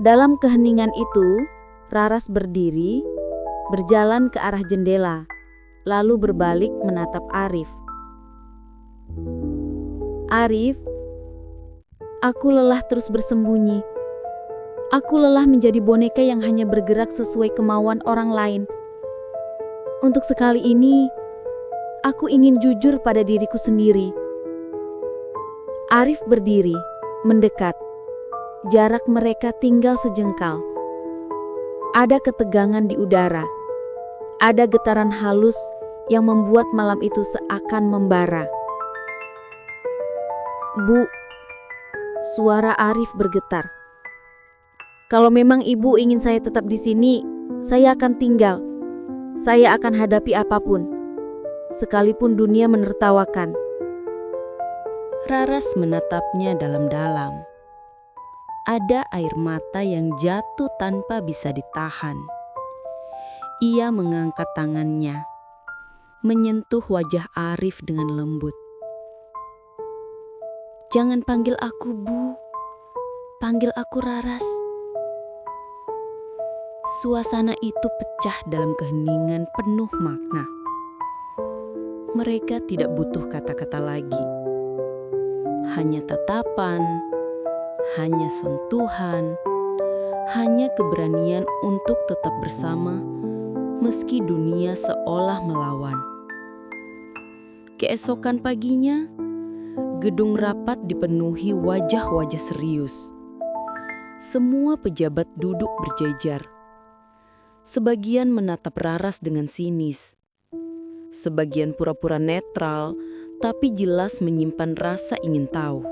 Dalam keheningan itu, Raras berdiri, berjalan ke arah jendela, lalu berbalik menatap Arif. Arif, aku lelah terus bersembunyi. Aku lelah menjadi boneka yang hanya bergerak sesuai kemauan orang lain. Untuk sekali ini, aku ingin jujur pada diriku sendiri. Arif berdiri, mendekat. Jarak mereka tinggal sejengkal. Ada ketegangan di udara. Ada getaran halus yang membuat malam itu seakan membara. Bu, suara Arif bergetar. Kalau memang ibu ingin saya tetap di sini, saya akan tinggal. Saya akan hadapi apapun, sekalipun dunia menertawakan. Raras menatapnya dalam-dalam. Ada air mata yang jatuh tanpa bisa ditahan. Ia mengangkat tangannya, menyentuh wajah Arif dengan lembut. Jangan panggil aku Bu, panggil aku Raras. Suasana itu pecah dalam keheningan penuh makna. Mereka tidak butuh kata-kata lagi. Hanya tatapan, hanya sentuhan, hanya keberanian untuk tetap bersama meski dunia seolah melawan. Keesokan paginya, gedung rapat dipenuhi wajah-wajah serius. Semua pejabat duduk berjejer. Sebagian menatap Raras dengan sinis. Sebagian pura-pura netral, tapi jelas menyimpan rasa ingin tahu.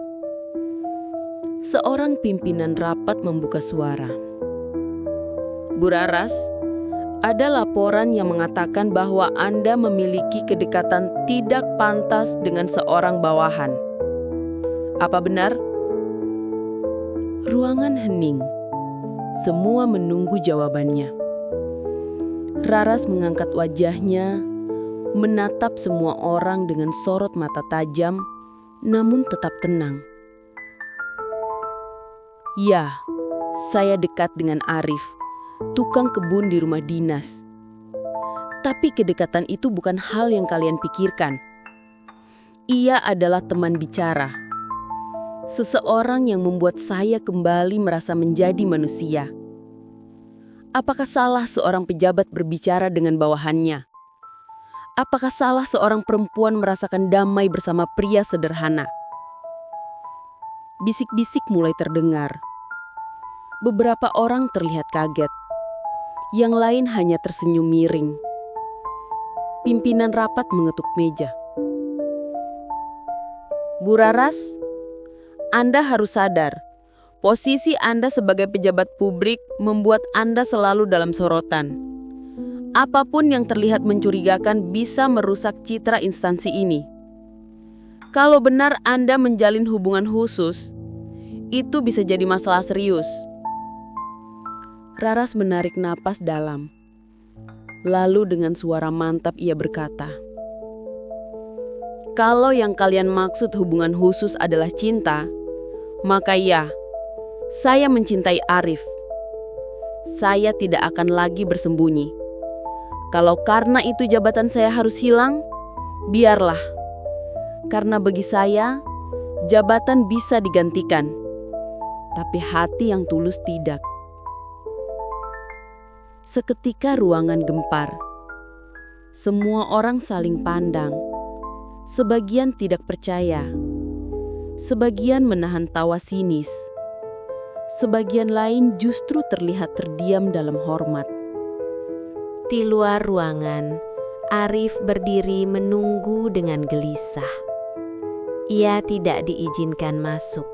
Seorang pimpinan rapat membuka suara. Bu Raras, ada laporan yang mengatakan bahwa Anda memiliki kedekatan tidak pantas dengan seorang bawahan. Apa benar? Ruangan hening. Semua menunggu jawabannya. Raras mengangkat wajahnya, menatap semua orang dengan sorot mata tajam, namun tetap tenang. Ya, saya dekat dengan Arif, tukang kebun di rumah dinas. Tapi kedekatan itu bukan hal yang kalian pikirkan. Ia adalah teman bicara. Seseorang yang membuat saya kembali merasa menjadi manusia. Apakah salah seorang pejabat berbicara dengan bawahannya? Apakah salah seorang perempuan merasakan damai bersama pria sederhana? Bisik-bisik mulai terdengar. Beberapa orang terlihat kaget. Yang lain hanya tersenyum miring. Pimpinan rapat mengetuk meja. Bu Raras, Anda harus sadar, posisi Anda sebagai pejabat publik membuat Anda selalu dalam sorotan. Apapun yang terlihat mencurigakan bisa merusak citra instansi ini. Kalau benar Anda menjalin hubungan khusus, itu bisa jadi masalah serius. Raras menarik napas dalam. Lalu dengan suara mantap ia berkata, "Kalau yang kalian maksud hubungan khusus adalah cinta, maka ya, saya mencintai Arif. Saya tidak akan lagi bersembunyi. Kalau karena itu jabatan saya harus hilang, biarlah. Karena bagi saya, jabatan bisa digantikan, tapi hati yang tulus tidak." Seketika ruangan gempar. Semua orang saling pandang. Sebagian tidak percaya. Sebagian menahan tawa sinis. Sebagian lain justru terlihat terdiam dalam hormat. Di luar ruangan, Arif berdiri menunggu dengan gelisah. Ia tidak diizinkan masuk,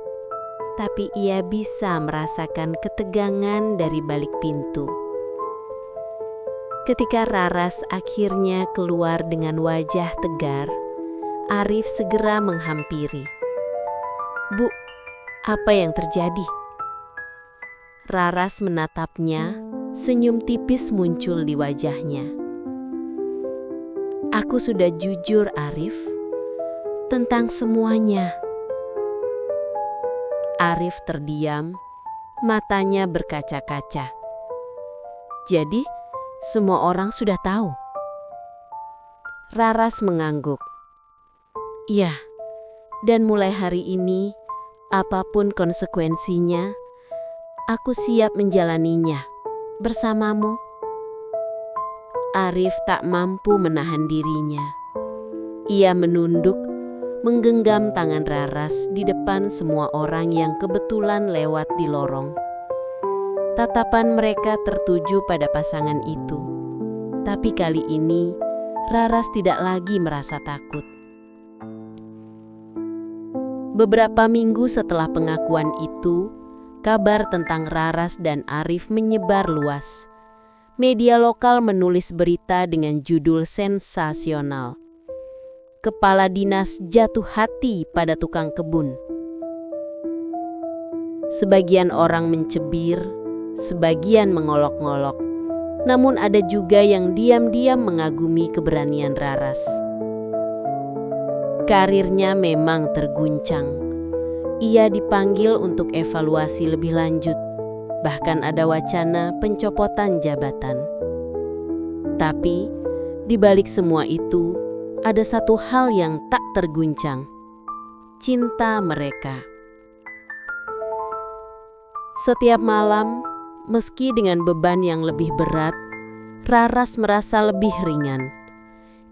tapi ia bisa merasakan ketegangan dari balik pintu. Ketika Raras akhirnya keluar dengan wajah tegar, Arif segera menghampiri. "Bu, apa yang terjadi?" Raras menatapnya, senyum tipis muncul di wajahnya. "Aku sudah jujur, Arif, tentang semuanya." Arif terdiam, matanya berkaca-kaca. "Jadi, semua orang sudah tahu?" Raras mengangguk. "Iya, dan mulai hari ini, apapun konsekuensinya, aku siap menjalaninya bersamamu." Arif tak mampu menahan dirinya. Ia menunduk, menggenggam tangan Raras di depan semua orang yang kebetulan lewat di lorong. Tatapan mereka tertuju pada pasangan itu. Tapi kali ini, Raras tidak lagi merasa takut. Beberapa minggu setelah pengakuan itu, kabar tentang Raras dan Arif menyebar luas. Media lokal menulis berita dengan judul sensasional. "Kepala dinas jatuh hati pada tukang kebun." Sebagian orang mencibir, sebagian mengolok-ngolok. Namun ada juga yang diam-diam mengagumi keberanian Raras. Karirnya memang terguncang. Ia dipanggil untuk evaluasi lebih lanjut. Bahkan ada wacana pencopotan jabatan. Tapi di balik semua itu, ada satu hal yang tak terguncang. Cinta mereka. Setiap malam, meski dengan beban yang lebih berat, Raras merasa lebih ringan.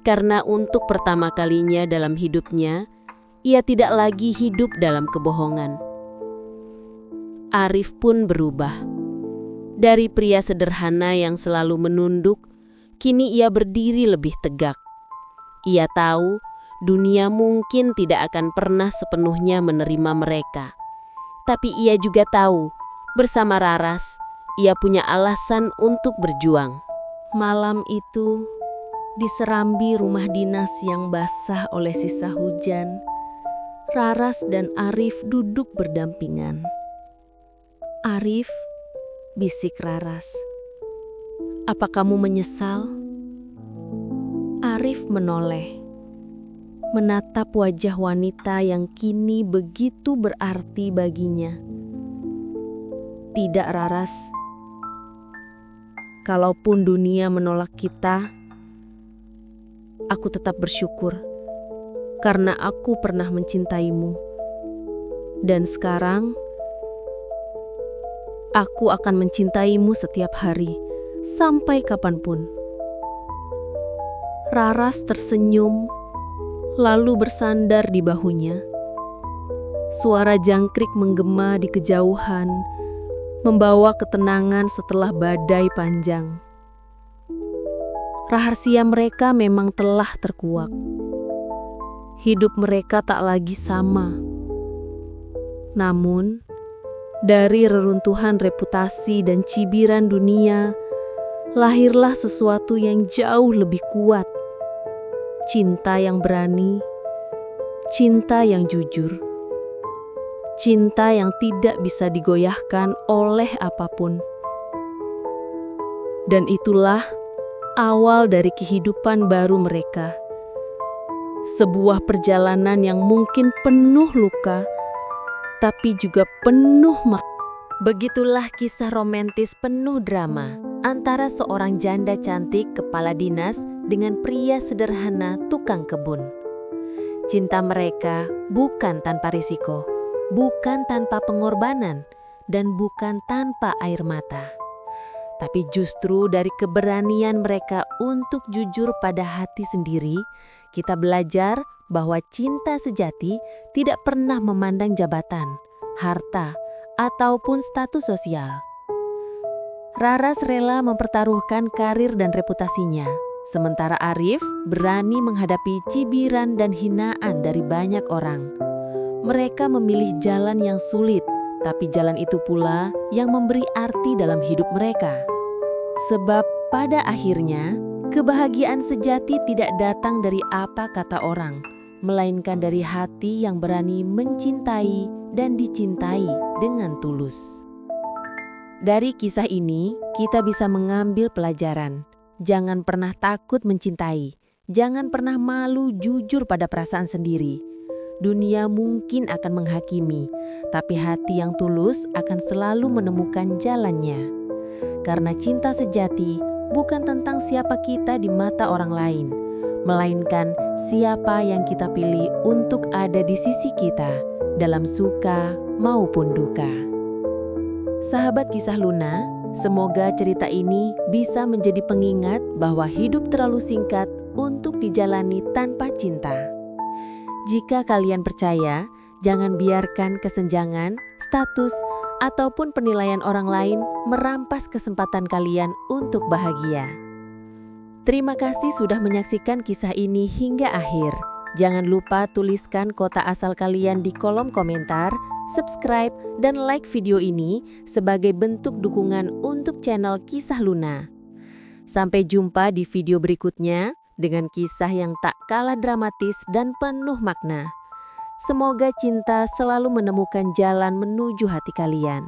Karena untuk pertama kalinya dalam hidupnya, ia tidak lagi hidup dalam kebohongan. Arif pun berubah. Dari pria sederhana yang selalu menunduk, kini ia berdiri lebih tegak. Ia tahu dunia mungkin tidak akan pernah sepenuhnya menerima mereka. Tapi ia juga tahu, bersama Raras, ia punya alasan untuk berjuang. Malam itu, di serambi rumah dinas yang basah oleh sisa hujan, Raras dan Arif duduk berdampingan. "Arif," bisik Raras, "apa kamu menyesal?" Arif menoleh, menatap wajah wanita yang kini begitu berarti baginya. "Tidak, Raras. Kalaupun dunia menolak kita, aku tetap bersyukur karena aku pernah mencintaimu. Dan sekarang, aku akan mencintaimu setiap hari, sampai kapanpun." Raras tersenyum, lalu bersandar di bahunya. Suara jangkrik menggema di kejauhan, membawa ketenangan setelah badai panjang. Rahasia mereka memang telah terkuak. Hidup mereka tak lagi sama. Namun, dari reruntuhan reputasi dan cibiran dunia, lahirlah sesuatu yang jauh lebih kuat. Cinta yang berani, cinta yang jujur, cinta yang tidak bisa digoyahkan oleh apapun. Dan itulah awal dari kehidupan baru mereka. Sebuah perjalanan yang mungkin penuh luka, tapi juga penuh makna. Begitulah kisah romantis penuh drama antara seorang janda cantik kepala dinas dengan pria sederhana tukang kebun. Cinta mereka bukan tanpa risiko, bukan tanpa pengorbanan, dan bukan tanpa air mata. Tapi justru dari keberanian mereka untuk jujur pada hati sendiri, kita belajar bahwa cinta sejati tidak pernah memandang jabatan, harta, ataupun status sosial. Raras rela mempertaruhkan karir dan reputasinya, sementara Arif berani menghadapi cibiran dan hinaan dari banyak orang. Mereka memilih jalan yang sulit, tapi jalan itu pula yang memberi arti dalam hidup mereka. Sebab pada akhirnya, kebahagiaan sejati tidak datang dari apa kata orang, melainkan dari hati yang berani mencintai dan dicintai dengan tulus. Dari kisah ini, kita bisa mengambil pelajaran. Jangan pernah takut mencintai. Jangan pernah malu jujur pada perasaan sendiri. Dunia mungkin akan menghakimi, tapi hati yang tulus akan selalu menemukan jalannya. Karena cinta sejati bukan tentang siapa kita di mata orang lain, melainkan siapa yang kita pilih untuk ada di sisi kita, dalam suka maupun duka. Sahabat Kisah Luna, semoga cerita ini bisa menjadi pengingat bahwa hidup terlalu singkat untuk dijalani tanpa cinta. Jika kalian percaya, jangan biarkan kesenjangan, status, ataupun penilaian orang lain merampas kesempatan kalian untuk bahagia. Terima kasih sudah menyaksikan kisah ini hingga akhir. Jangan lupa tuliskan kota asal kalian di kolom komentar, subscribe, dan like video ini sebagai bentuk dukungan untuk channel Kisah Luna. Sampai jumpa di video berikutnya dengan kisah yang tak kalah dramatis dan penuh makna. Semoga cinta selalu menemukan jalan menuju hati kalian.